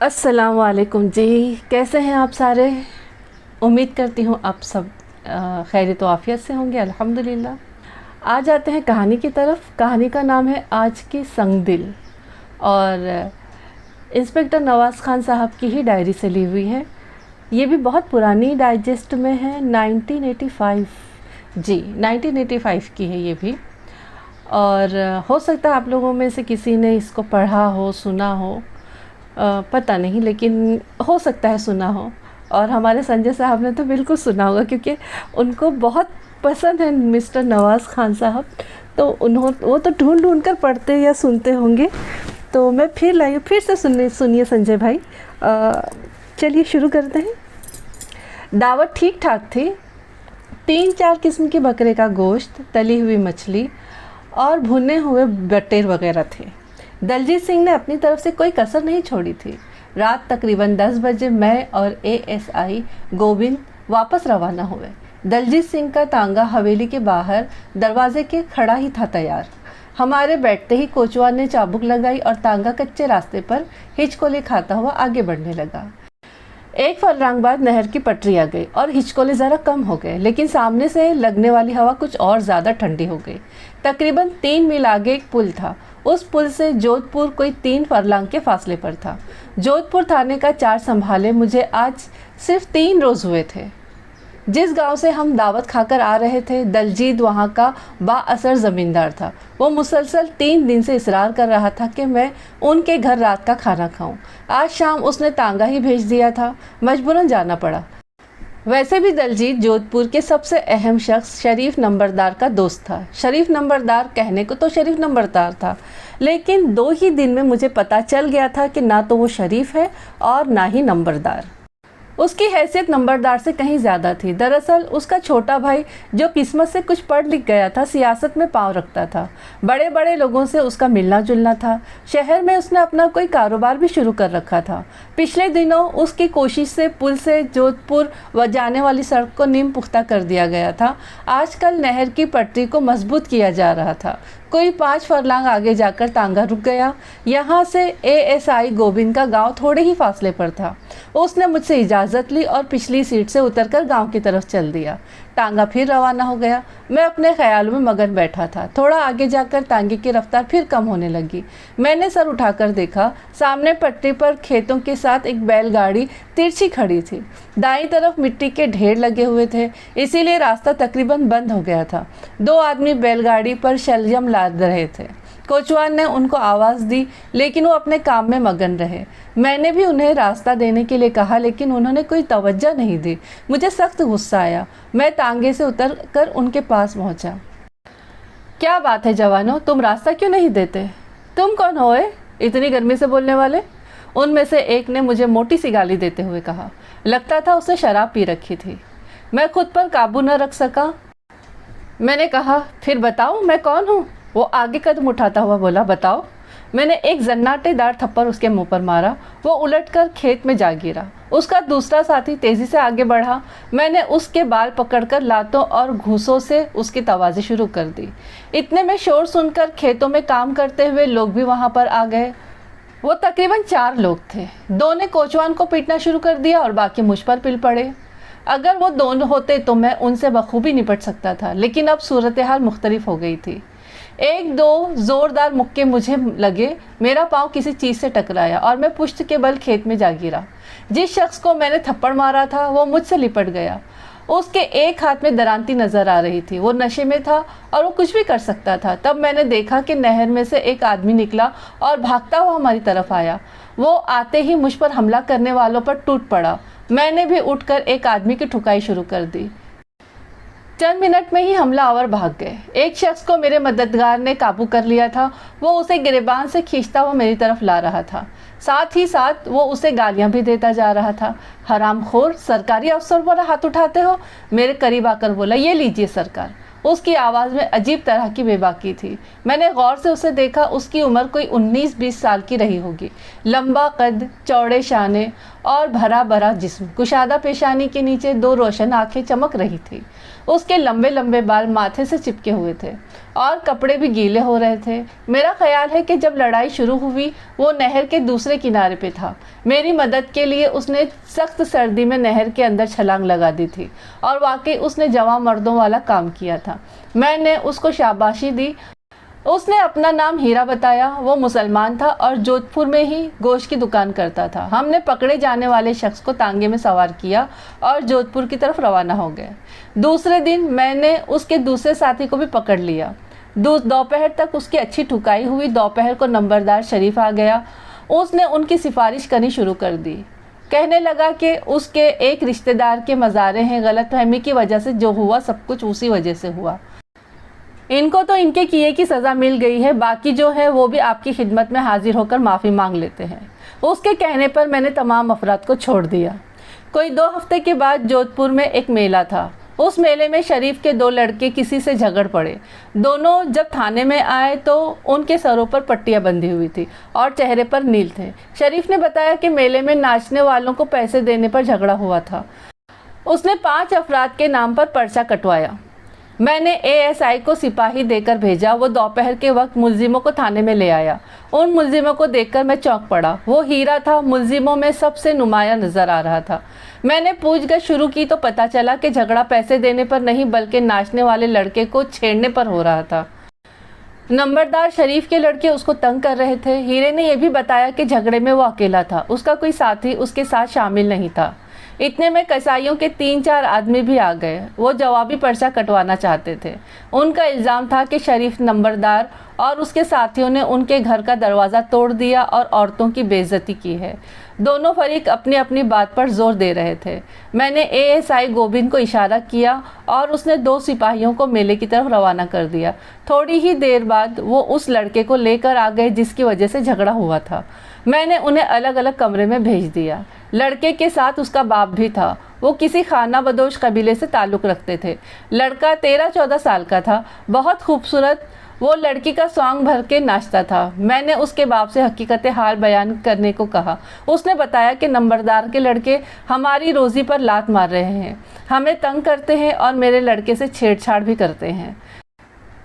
अस्सलाम वालेकुम जी। कैसे हैं आप सारे? उम्मीद करती हूँ आप सब खैरियत व आफ़ियत से होंगे। अल्हम्दुलिल्लाह। आज आते हैं कहानी की तरफ। कहानी का नाम है आज की संगदिल और इंस्पेक्टर नवाज़ ख़ान साहब की ही डायरी से ली हुई है। ये भी बहुत पुरानी डाइजेस्ट में है, 1985 जी 1985 की है ये भी। और हो सकता है आप लोगों में से किसी ने इसको पढ़ा हो, सुना हो, पता नहीं, लेकिन हो सकता है सुना हो। और हमारे संजय साहब ने तो बिल्कुल सुना होगा क्योंकि उनको बहुत पसंद है मिस्टर नवाज़ ख़ान साहब। तो वो तो ढूंढ ढूंढ कर पढ़ते या सुनते होंगे। तो मैं फिर लाई, फिर से सुनिए संजय भाई। चलिए शुरू करते हैं। दावत ठीक ठाक थी। 3-4 किस्म के बकरे का गोश्त, तली हुई मछली और भुने हुए बटेर वगैरह थे। दलजीत सिंह ने अपनी तरफ से कोई कसर नहीं छोड़ी थी। रात तकरीबन 10 बजे मैं और एएसआई गोविंद वापस रवाना हुए। दलजीत सिंह का तांगा हवेली के बाहर दरवाजे के खड़ा ही था तैयार। हमारे बैठते ही कोचवान ने चाबुक लगाई और तांगा कच्चे रास्ते पर हिचकोले खाता हुआ आगे बढ़ने लगा। एक फर्लांग बाद नहर की पटरी आ गई और हिचकोले ज़रा कम हो गए, लेकिन सामने से लगने वाली हवा कुछ और ज़्यादा ठंडी हो गई। तकरीबन 3 मील आगे एक पुल था। उस पुल से जोधपुर कोई 3 फर्लांग के फासले पर था। जोधपुर थाने का चार्ज संभाले मुझे आज सिर्फ 3 रोज़ हुए थे। जिस गांव से हम दावत खाकर आ रहे थे, दलजीत वहां का बाअसर ज़मींदार था। वो मुसलसल 3 दिन से इसरार कर रहा था कि मैं उनके घर रात का खाना खाऊं। आज शाम उसने तांगा ही भेज दिया था। मजबूरन जाना पड़ा। वैसे भी दलजीत जोधपुर के सबसे अहम शख्स शरीफ नंबरदार का दोस्त था। शरीफ नंबरदार कहने को तो शरीफ नंबरदार था, लेकिन 2 ही दिन में मुझे पता चल गया था कि ना तो वो शरीफ है और ना ही नंबरदार। उसकी हैसियत नंबरदार से कहीं ज़्यादा थी। दरअसल उसका छोटा भाई, जो किस्मत से कुछ पढ़ लिख गया था, सियासत में पांव रखता था। बड़े बड़े लोगों से उसका मिलना जुलना था। शहर में उसने अपना कोई कारोबार भी शुरू कर रखा था। पिछले दिनों उसकी कोशिश से पुल से जोधपुर व जाने वाली सड़क को नींव पुख्ता कर दिया गया था। आजकल नहर की पटरी को मजबूत किया जा रहा था। कोई 5 फरलांग आगे जाकर तांगा रुक गया। यहाँ से एएसआई गोविंद का गांव थोड़े ही फासले पर था। उसने मुझसे इजाज़त ली और पिछली सीट से उतरकर गांव की तरफ चल दिया। तांगा फिर रवाना हो गया। मैं अपने ख्यालों में मगन बैठा था। थोड़ा आगे जाकर तांगे की रफ्तार फिर कम होने लगी। मैंने सर उठाकर देखा। सामने पटरी पर खेतों के साथ एक बैलगाड़ी तिरछी खड़ी थी। दाईं तरफ मिट्टी के ढेर लगे हुए थे, इसीलिए रास्ता तकरीबन बंद हो गया था। 2 आदमी बैलगाड़ी पर शलजम लाद रहे थे। कोचवान ने उनको आवाज़ दी, लेकिन वो अपने काम में मगन रहे। मैंने भी उन्हें रास्ता देने के लिए कहा, लेकिन उन्होंने कोई तवज्जो नहीं दी। मुझे सख्त गुस्सा आया। मैं तांगे से उतरकर उनके पास पहुंचा। क्या बात है जवानों, तुम रास्ता क्यों नहीं देते? तुम कौन हो इतनी गर्मी से बोलने वाले? उनमें से एक ने मुझे मोटी सी गाली देते हुए कहा। लगता था उसने शराब पी रखी थी। मैं खुद पर काबू न रख सका। मैंने कहा, फिर बताओ मैं कौन हूँ? वो आगे कदम उठाता हुआ बोला, बताओ। मैंने एक जन्नाटेदार थप्पड़ उसके मुंह पर मारा। वो उलटकर खेत में जा गिरा। उसका दूसरा साथी तेजी से आगे बढ़ा। मैंने उसके बाल पकड़कर लातों और घूंसों से उसकी तवाज़ी शुरू कर दी। इतने में शोर सुनकर खेतों में काम करते हुए लोग भी वहां पर आ गए। वो तकरीबन 4 लोग थे। 2 ने कोचवान को पीटना शुरू कर दिया और बाकी मुझ पर पिल पड़े। अगर वो दोनों होते तो मैं उनसे बखूबी निपट सकता था, लेकिन अब सूरत हाल मुख्तलिफ हो गई थी। 1-2 ज़ोरदार मुक्के मुझे लगे। मेरा पाँव किसी चीज़ से टकराया और मैं पुश्त के बल खेत में जा गिरा। जिस शख्स को मैंने थप्पड़ मारा था वो मुझसे लिपट गया। उसके एक हाथ में दरांती नज़र आ रही थी। वो नशे में था और वो कुछ भी कर सकता था। तब मैंने देखा कि नहर में से एक आदमी निकला और भागता हुआ हमारी तरफ आया। वो आते ही मुझ पर हमला करने वालों पर टूट पड़ा। मैंने भी उठकर एक आदमी की ठुकाई शुरू कर दी। चंद मिनट में ही हमलावर भाग गए। एक शख्स को मेरे मददगार ने काबू कर लिया था। वो उसे गिरेबान से खींचता हुआ मेरी तरफ ला रहा था। साथ ही साथ वो उसे गालियां भी देता जा रहा था। हरामखोर, सरकारी अफसर पर हाथ उठाते हो? मेरे करीब आकर बोला, ये लीजिए सरकार। उसकी आवाज़ में अजीब तरह की बेबाकी थी। मैंने गौर से उसे देखा। उसकी उम्र कोई 19-20 साल की रही होगी। लंबा कद, चौड़े शाने और भरा भरा जिस्म। कुशादा पेशानी के नीचे 2 रोशन आंखें चमक रही थी। उसके लंबे लंबे बाल माथे से चिपके हुए थे। और कपड़े भी गीले हो रहे थे। मेरा ख्याल है कि जब लड़ाई शुरू हुई वो नहर के दूसरे किनारे पे था। मेरी मदद के लिए उसने सख्त सर्दी में नहर के अंदर छलांग लगा दी थी और वाकई उसने जवां मर्दों वाला काम किया था। मैंने उसको शाबाशी दी। उसने अपना नाम हीरा बताया। वो मुसलमान था और जोधपुर में ही गोश्त की दुकान करता था। हमने पकड़े जाने वाले शख्स को तांगे में सवार किया और जोधपुर की तरफ रवाना हो गए। दूसरे दिन मैंने उसके दूसरे साथी को भी पकड़ लिया। दोपहर तक उसकी अच्छी ठुकाई हुई। दोपहर को नंबरदार शरीफ आ गया। उसने उनकी सिफारिश करनी शुरू कर दी। कहने लगा कि उसके एक रिश्तेदार के मज़ारे हैं। गलतफहमी की वजह से जो हुआ सब कुछ उसी वजह से हुआ। इनको तो इनके किए की सज़ा मिल गई है, बाकी जो है वो भी आपकी खिदमत में हाजिर होकर माफ़ी मांग लेते हैं। उसके कहने पर मैंने तमाम अफराद को छोड़ दिया। कोई 2 हफ्ते के बाद जोधपुर में एक मेला था। उस मेले में शरीफ के 2 लड़के किसी से झगड़ पड़े। दोनों जब थाने में आए तो उनके सरों पर पट्टियां बंधी हुई थी और चेहरे पर नील थे। शरीफ ने बताया कि मेले में नाचने वालों को पैसे देने पर झगड़ा हुआ था। उसने 5 अफराद के नाम पर पर्चा कटवाया। मैंने एएसआई को सिपाही देकर भेजा। वो दोपहर के वक्त मुलजिमों को थाने में ले आया। उन मुलजिमों को देखकर मैं चौंक पड़ा। वो हीरा था, मुलजिमों में सबसे नुमाया नज़र आ रहा था। मैंने पूछताछ शुरू की तो पता चला कि झगड़ा पैसे देने पर नहीं बल्कि नाचने वाले लड़के को छेड़ने पर हो रहा था। नंबरदार शरीफ के लड़के उसको तंग कर रहे थे। हीरे ने यह भी बताया कि झगड़े में वो अकेला था, उसका कोई साथी उसके साथ शामिल नहीं था। इतने में कसाईयों के 3-4 आदमी भी आ गए। वो जवाबी पर्चा कटवाना चाहते थे। उनका इल्ज़ाम था कि शरीफ नंबरदार और उसके साथियों ने उनके घर का दरवाज़ा तोड़ दिया और औरतों की बेइज्जती की है। दोनों फरीक अपनी अपनी बात पर जोर दे रहे थे। मैंने एएसआई गोविंद को इशारा किया और उसने 2 सिपाहियों को मेले की तरफ रवाना कर दिया। थोड़ी ही देर बाद वो उस लड़के को लेकर आ गए जिसकी वजह से झगड़ा हुआ था। मैंने उन्हें अलग अलग कमरे में भेज दिया। लड़के के साथ उसका बाप भी था। वो किसी खाना बदोश कबीले से ताल्लुक़ रखते थे। लड़का 13-14 साल का था, बहुत खूबसूरत। वो लड़की का सॉन्ग भर के नाचता था। मैंने उसके बाप से हकीकत हाल बयान करने को कहा। उसने बताया कि नंबरदार के लड़के हमारी रोज़ी पर लात मार रहे हैं, हमें तंग करते हैं और मेरे लड़के से छेड़छाड़ भी करते हैं।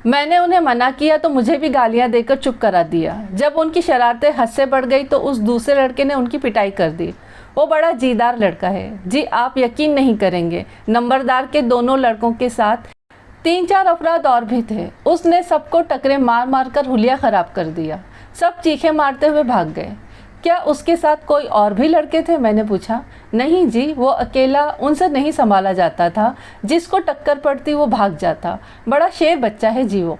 मैंने उन्हें मना किया तो मुझे भी गालियां देकर चुप करा दिया। जब उनकी शरारतें हद से बढ़ गई तो उस दूसरे लड़के ने उनकी पिटाई कर दी। वो बड़ा जीदार लड़का है जी, आप यकीन नहीं करेंगे। नंबरदार के दोनों लड़कों के साथ 3-4 अफराद और भी थे। उसने सबको टकरे मार मार कर हुलिया ख़राब कर दिया। सब चीखें मारते हुए भाग गए। क्या उसके साथ कोई और भी लड़के थे? मैंने पूछा। नहीं जी, वो अकेला, उनसे नहीं संभाला जाता था। जिसको टक्कर पड़ती वो भाग जाता। बड़ा शेर बच्चा है जी वो,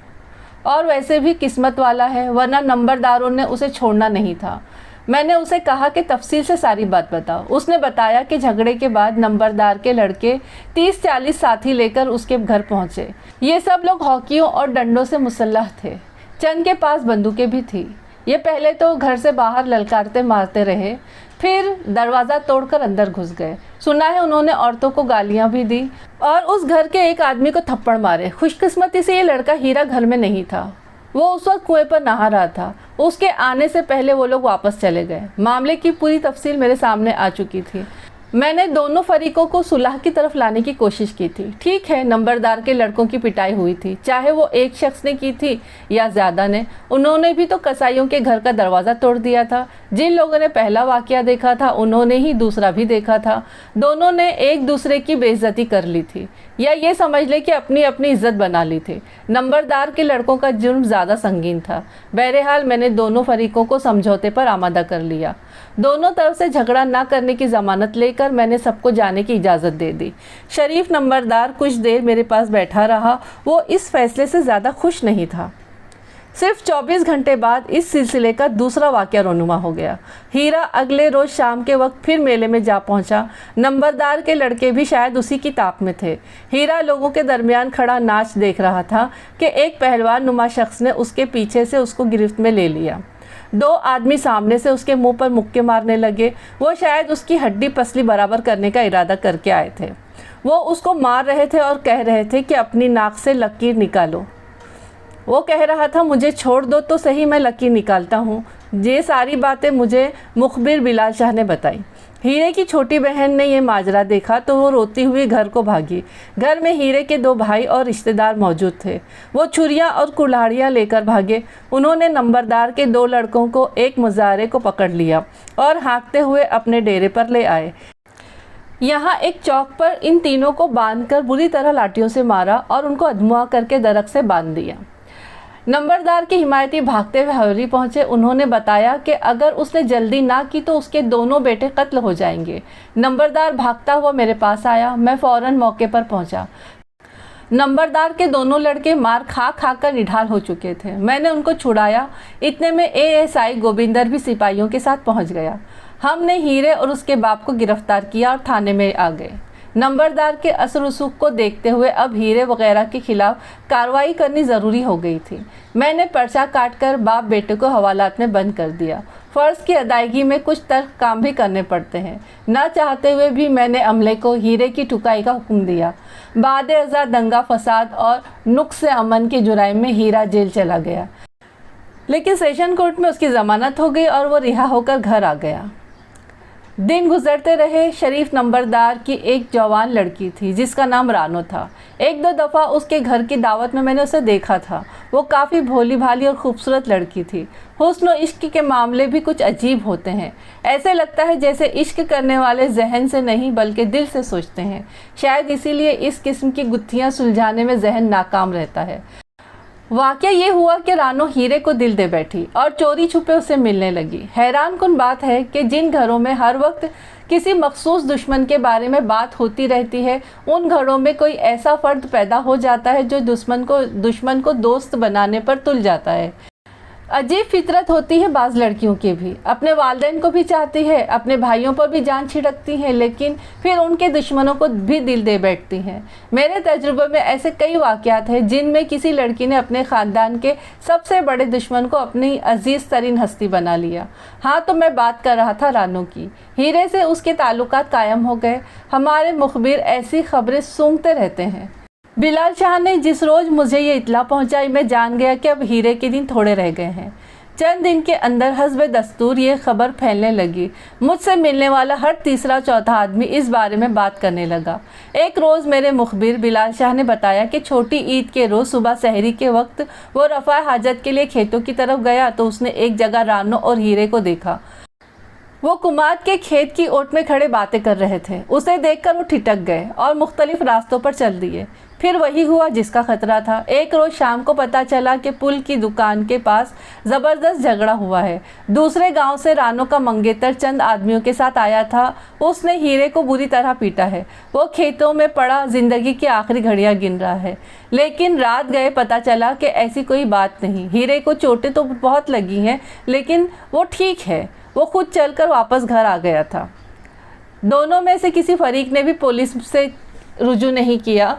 और वैसे भी किस्मत वाला है, वरना नंबरदारों ने उसे छोड़ना नहीं था। मैंने उसे कहा कि तफसील से सारी बात बताओ। उसने बताया कि झगड़े के बाद नंबरदार के लड़के 30-40 साथी लेकर उसके घर पहुंचे। ये सब लोग हॉकियों और डंडों से मुसल्लह थे। चंद के पास बंदूकें भी थी। ये पहले तो घर से बाहर ललकारते मारते रहे, फिर दरवाज़ा तोड़कर अंदर घुस गए। सुना है उन्होंने औरतों को गालियां भी दी और उस घर के एक आदमी को थप्पड़ मारे। खुशकिस्मती से ये लड़का हीरा घर में नहीं था। वो उस वक्त कुएं पर नहा रहा था। उसके आने से पहले वो लोग वापस चले गए। मामले की पूरी तफसील मेरे सामने आ चुकी थी। मैंने दोनों फरीकों को सुलह की तरफ लाने की कोशिश की थी। ठीक है, नंबरदार के लड़कों की पिटाई हुई थी, चाहे वो एक शख्स ने की थी या ज़्यादा ने। उन्होंने भी तो कसाईयों के घर का दरवाज़ा तोड़ दिया था। जिन लोगों ने पहला वाक़या देखा था उन्होंने ही दूसरा भी देखा था। दोनों ने एक दूसरे की बेइज्जती कर ली थी, या ये समझ ले कि अपनी अपनी इज्जत बना ली थी। नंबरदार के लड़कों का जुर्म ज़्यादा संगीन था। बहरहाल मैंने दोनों फरीकों को समझौते पर आमादा कर लिया। दोनों तरफ से झगड़ा ना करने की ज़मानत लेकर मैंने सबको जाने की इजाज़त दे दी। शरीफ नंबरदार कुछ देर मेरे पास बैठा रहा। वो इस फैसले से ज़्यादा खुश नहीं था। सिर्फ 24 घंटे बाद इस सिलसिले का दूसरा वाक़या रोनुमा हो गया। हीरा अगले रोज़ शाम के वक्त फिर मेले में जा पहुंचा। नंबरदार के लड़के भी शायद उसी की ताक में थे। हीरा लोगों के दरमियान खड़ा नाच देख रहा था कि एक पहलवान नुमा शख्स ने उसके पीछे से उसको गिरफ्त में ले लिया। 2 आदमी सामने से उसके मुंह पर मुक्के मारने लगे। वो शायद उसकी हड्डी पसली बराबर करने का इरादा करके आए थे। वो उसको मार रहे थे और कह रहे थे कि अपनी नाक से लकीर निकालो। वो कह रहा था, मुझे छोड़ दो तो सही, मैं लकीर निकालता हूँ। ये सारी बातें मुझे मुखबिर बिलाल शाह ने बताई। हीरे की छोटी बहन ने ये माजरा देखा तो वो रोती हुई घर को भागी। घर में हीरे के 2 भाई और रिश्तेदार मौजूद थे। वो छुरियां और कुल्हाड़ियां लेकर भागे। उन्होंने नंबरदार के 2 लड़कों को एक मुजारे को पकड़ लिया और हाँकते हुए अपने डेरे पर ले आए। यहाँ एक चौक पर इन तीनों को बांधकर बुरी तरह लाठियों से मारा और उनको अधमुआ करके दरख्त से बांध दिया। नंबरदार के हिमायती भागते हुए हवेली पहुंचे। उन्होंने बताया कि अगर उसने जल्दी ना की तो उसके दोनों बेटे कत्ल हो जाएंगे। नंबरदार भागता हुआ मेरे पास आया। मैं फ़ौरन मौके पर पहुंचा। नंबरदार के दोनों लड़के मार खा खा कर निढाल हो चुके थे। मैंने उनको छुड़ाया। इतने में एएसआई गोविंदर भी सिपाहियों के साथ पहुंच गया। हमने हीरे और उसके बाप को गिरफ्तार किया और थाने में आ गए। नंबरदार के असर रसूख को देखते हुए अब हीरे वगैरह के खिलाफ कार्रवाई करनी ज़रूरी हो गई थी। मैंने पर्चा काटकर बाप बेटे को हवालात में बंद कर दिया। फ़र्ज़ की अदायगी में कुछ तर्क काम भी करने पड़ते हैं। ना चाहते हुए भी मैंने अमले को हीरे की ठुकाई का हुक्म दिया। बाद अज़ा दंगा फसाद और नुक्स अमन के जुराइम में हीरा जेल चला गया, लेकिन सेशन कोर्ट में उसकी ज़मानत हो गई और वो रिहा होकर घर आ गया। दिन गुजरते रहे। शरीफ नंबरदार की एक जवान लड़की थी जिसका नाम रानो था। 1-2 दफ़ा उसके घर की दावत में मैंने उसे देखा था। वो काफ़ी भोली भाली और ख़ूबसूरत लड़की थी। हुस्न और इश्क के मामले भी कुछ अजीब होते हैं। ऐसे लगता है जैसे इश्क करने वाले जहन से नहीं बल्कि दिल से सोचते हैं। शायद इसीलिए इस किस्म की गुत्थियाँ सुलझाने में जहन नाकाम रहता है। वाक़या ये हुआ कि रानो हीरे को दिल दे बैठी और चोरी छुपे उससे मिलने लगी। हैरान कुन बात है कि जिन घरों में हर वक्त किसी मखसूस दुश्मन के बारे में बात होती रहती है, उन घरों में कोई ऐसा फ़र्द पैदा हो जाता है जो दुश्मन को दोस्त बनाने पर तुल जाता है। अजीब फितरत होती है बाज़ लड़कियों की भी। अपने वालिदैन को भी चाहती है, अपने भाइयों पर भी जान छिड़कती हैं, लेकिन फिर उनके दुश्मनों को भी दिल दे बैठती हैं। मेरे तजुर्बे में ऐसे कई वाक़यात हैं जिनमें किसी लड़की ने अपने ख़ानदान के सबसे बड़े दुश्मन को अपनी अजीज़ तरीन हस्ती बना लिया। हाँ, तो मैं बात कर रहा था रानो की। हीरे से उसके ताल्लुकात कायम हो गए। हमारे मुखबिर ऐसी खबरें सूंघते रहते हैं। बिलाल शाह ने जिस रोज़ मुझे ये इत्तला पहुंचाई, मैं जान गया कि अब हीरे के दिन थोड़े रह गए हैं। चंद दिन के अंदर हस्ब दस्तूर ये खबर फैलने लगी। मुझसे मिलने वाला हर तीसरा चौथा आदमी इस बारे में बात करने लगा। एक रोज़ मेरे मुखबिर बिलाल शाह ने बताया कि छोटी ईद के रोज़ सुबह सहरी के वक्त वो रफ़ा हाजत के लिए खेतों की तरफ गया तो उसने एक जगह रानो और हीरे को देखा। वो कुमाद के खेत की ओट में खड़े बातें कर रहे थे। उसे देखकर वो ठिठक गए और मुख्तलिफ रास्तों पर चल दिए। फिर वही हुआ जिसका खतरा था। एक रोज़ शाम को पता चला कि पुल की दुकान के पास ज़बरदस्त झगड़ा हुआ है। दूसरे गांव से रानो का मंगेतर चंद आदमियों के साथ आया था। उसने हीरे को बुरी तरह पीटा है। वो खेतों में पड़ा ज़िंदगी की आखिरी घड़ियां गिन रहा है, लेकिन रात गए पता चला कि ऐसी कोई बात नहीं। हीरे को चोटें तो बहुत लगी हैं, लेकिन वो ठीक है। वो खुद चलकर वापस घर आ गया था। दोनों में से किसी फरीक ने भी पुलिस से रुजू नहीं किया।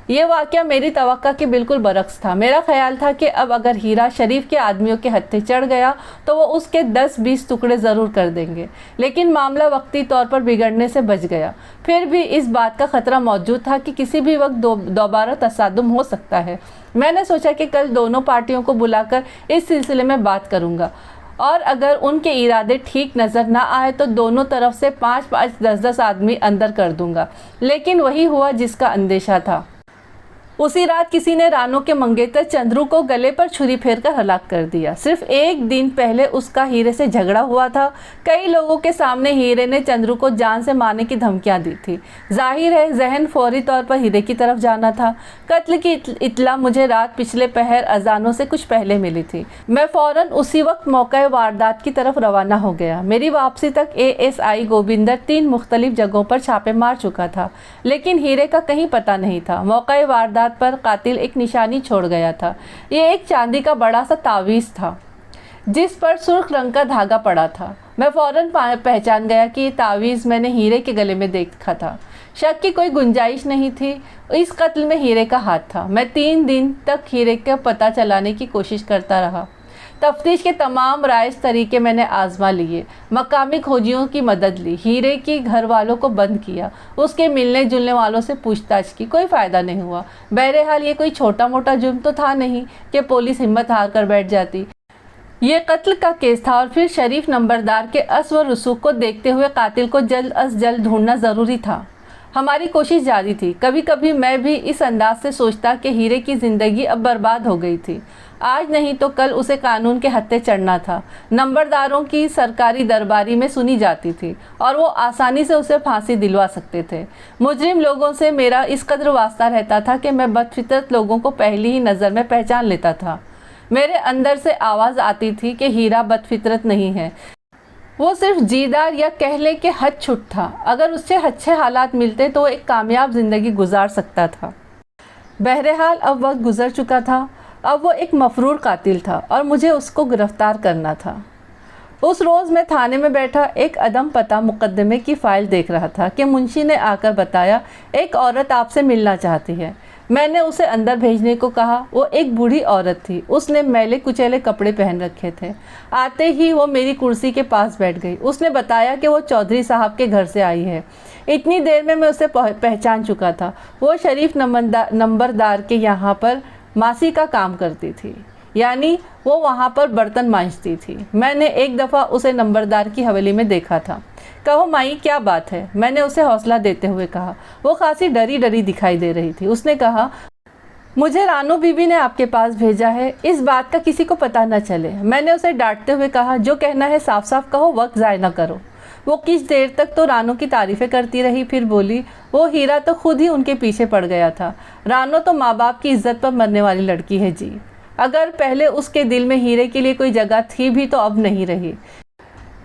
ये वाक़या मेरी तवक्का के बिल्कुल बरक्स था। मेरा ख्याल था कि अब अगर हीरा शरीफ के आदमियों के हत्थे चढ़ गया तो वो उसके 10-20 टुकड़े ज़रूर कर देंगे, लेकिन मामला वक्ती तौर पर बिगड़ने से बच गया। फिर भी इस बात का ख़तरा मौजूद था कि किसी भी वक्त दोबारा तसादुम हो सकता है। मैंने सोचा कि कल दोनों पार्टियों को बुलाकर इस सिलसिले में बात करूँगा और अगर उनके इरादे ठीक नज़र ना आए तो दोनों तरफ से 5-5, 10-10 आदमी अंदर कर दूंगा। लेकिन वही हुआ जिसका अंदेशा था। उसी रात किसी ने रानो के मंगेतर चंद्रू को गले पर छुरी फेरकर हलाक कर दिया। सिर्फ एक दिन पहले उसका हीरे से झगड़ा हुआ था। कई लोगों के सामने हीरे ने चंद्रू को जान से मारने की धमकियां दी थी। जाहिर है जहन फौरी तौर पर हीरे की तरफ जाना था। कत्ल की इत्तला मुझे रात पिछले पहर अजानों से कुछ पहले मिली थी। मैं फ़ौरन उसी वक्त मौका वारदात की तरफ रवाना हो गया। मेरी वापसी तक एएसआई गोविंदर 3 मुख्तलिफ जगहों पर छापे मार चुका था, लेकिन हीरे का कहीं पता नहीं था। मौका वारदात पर कातिल एक निशानी छोड़ गया था। ये एक चांदी का बड़ा सा तावीज़ था जिस पर सुर्ख रंग का धागा पड़ा था। मैं फ़ौरन पहचान गया कि ये तावीज़ मैंने हीरे के गले में देखा था। शक की कोई गुंजाइश नहीं थी। इस कत्ल में हीरे का हाथ था। मैं 3 दिन तक हीरे का पता चलाने की कोशिश करता रहा। तफ्तीश के तमाम राइज तरीके मैंने आजमा लिए। मकामी खोजियों की मदद ली। हीरे की घर वालों को बंद किया। उसके मिलने जुलने वालों से पूछताछ की। कोई फ़ायदा नहीं हुआ। बहरहाल ये कोई छोटा मोटा जुर्म तो था नहीं कि पुलिस हिम्मत हार कर बैठ जाती। ये कत्ल का केस था और फिर शरीफ नंबरदार के अस व रसूख को देखते हुए कातिल को जल्द अज जल्द ढूंढना ज़रूरी था। हमारी कोशिश जारी थी। कभी कभी मैं भी इस अंदाज से सोचता कि हीरे की ज़िंदगी अब बर्बाद हो गई थी। आज नहीं तो कल उसे कानून के हत्थे चढ़ना था। नंबरदारों की सरकारी दरबारी में सुनी जाती थी और वो आसानी से उसे फांसी दिलवा सकते थे। मुजरिम लोगों से मेरा इस कदर वास्ता रहता था कि मैं बदफितरत लोगों को पहली ही नज़र में पहचान लेता था। मेरे अंदर से आवाज़ आती थी कि हीरा बदफितरत नहीं है, वो सिर्फ जीदार या कह ले के हद छुट था। अगर उससे अच्छे हालात मिलते तो वो एक कामयाब ज़िंदगी गुजार सकता था। बहरहाल अब वक्त गुजर चुका था। अब वो एक मफरूर कातिल था और मुझे उसको गिरफ्तार करना था। उस रोज़ मैं थाने में बैठा एक अदम पता मुकदमे की फ़ाइल देख रहा था कि मुंशी ने आकर बताया, एक औरत आपसे मिलना चाहती है। मैंने उसे अंदर भेजने को कहा। वो एक बूढ़ी औरत थी। उसने मैले कुचैले कपड़े पहन रखे थे। आते ही वो मेरी कुर्सी के पास बैठ गई। उसने बताया कि वो चौधरी साहब के घर से आई है। इतनी देर में मैं उसे पहचान चुका था। वो शरीफ नंबरदार के यहाँ पर मासी का काम करती थी, यानी वो वहाँ पर बर्तन मांजती थी। मैंने एक दफ़ा उसे नंबरदार की हवेली में देखा था। कहो माई, क्या बात है? मैंने उसे हौसला देते हुए कहा। वो खासी डरी डरी दिखाई दे रही थी। उसने कहा, मुझे रानू बीबी ने आपके पास भेजा है, इस बात का किसी को पता न चले। मैंने उसे डांटते हुए कहा, जो कहना है साफ साफ कहो, वक्त ज़ाय न करो। वो किस देर तक तो रानू की तारीफ़ें करती रही, फिर बोली, वो हीरा तो खुद ही उनके पीछे पड़ गया था। रानू तो माँ बाप की इज्जत पर मरने वाली लड़की है जी। अगर पहले उसके दिल में हीरे के लिए कोई जगह थी भी तो अब नहीं रही।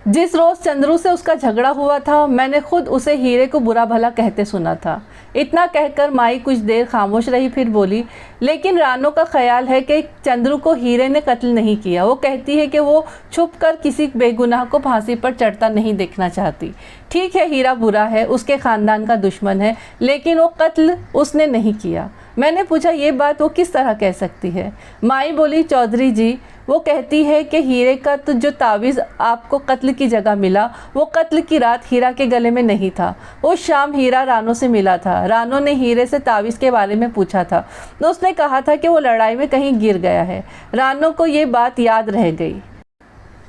जिस रोज़ चंद्रू से उसका झगड़ा हुआ था, मैंने खुद उसे हीरे को बुरा भला कहते सुना था। इतना कहकर माई कुछ देर खामोश रही, फिर बोली, लेकिन रानो का ख्याल है कि चंद्रू को हीरे ने कत्ल नहीं किया। वो कहती है कि वो छुप कर किसी बेगुनाह को फांसी पर चढ़ता नहीं देखना चाहती। ठीक है, हीरा बुरा है, उसके ख़ानदान का दुश्मन है, लेकिन वो कत्ल उसने नहीं किया। मैंने पूछा, ये बात वो किस तरह कह सकती है? माई बोली, चौधरी जी, वो कहती है कि हीरे का तो जो तावीज़ आपको कत्ल की जगह मिला, वो कत्ल की रात हीरा के गले में नहीं था। उस शाम हीरा रानो से मिला था। रानो ने हीरे से तावीज़ के बारे में पूछा था तो उसने कहा था कि वो लड़ाई में कहीं गिर गया है। रानो को ये बात याद रह गई।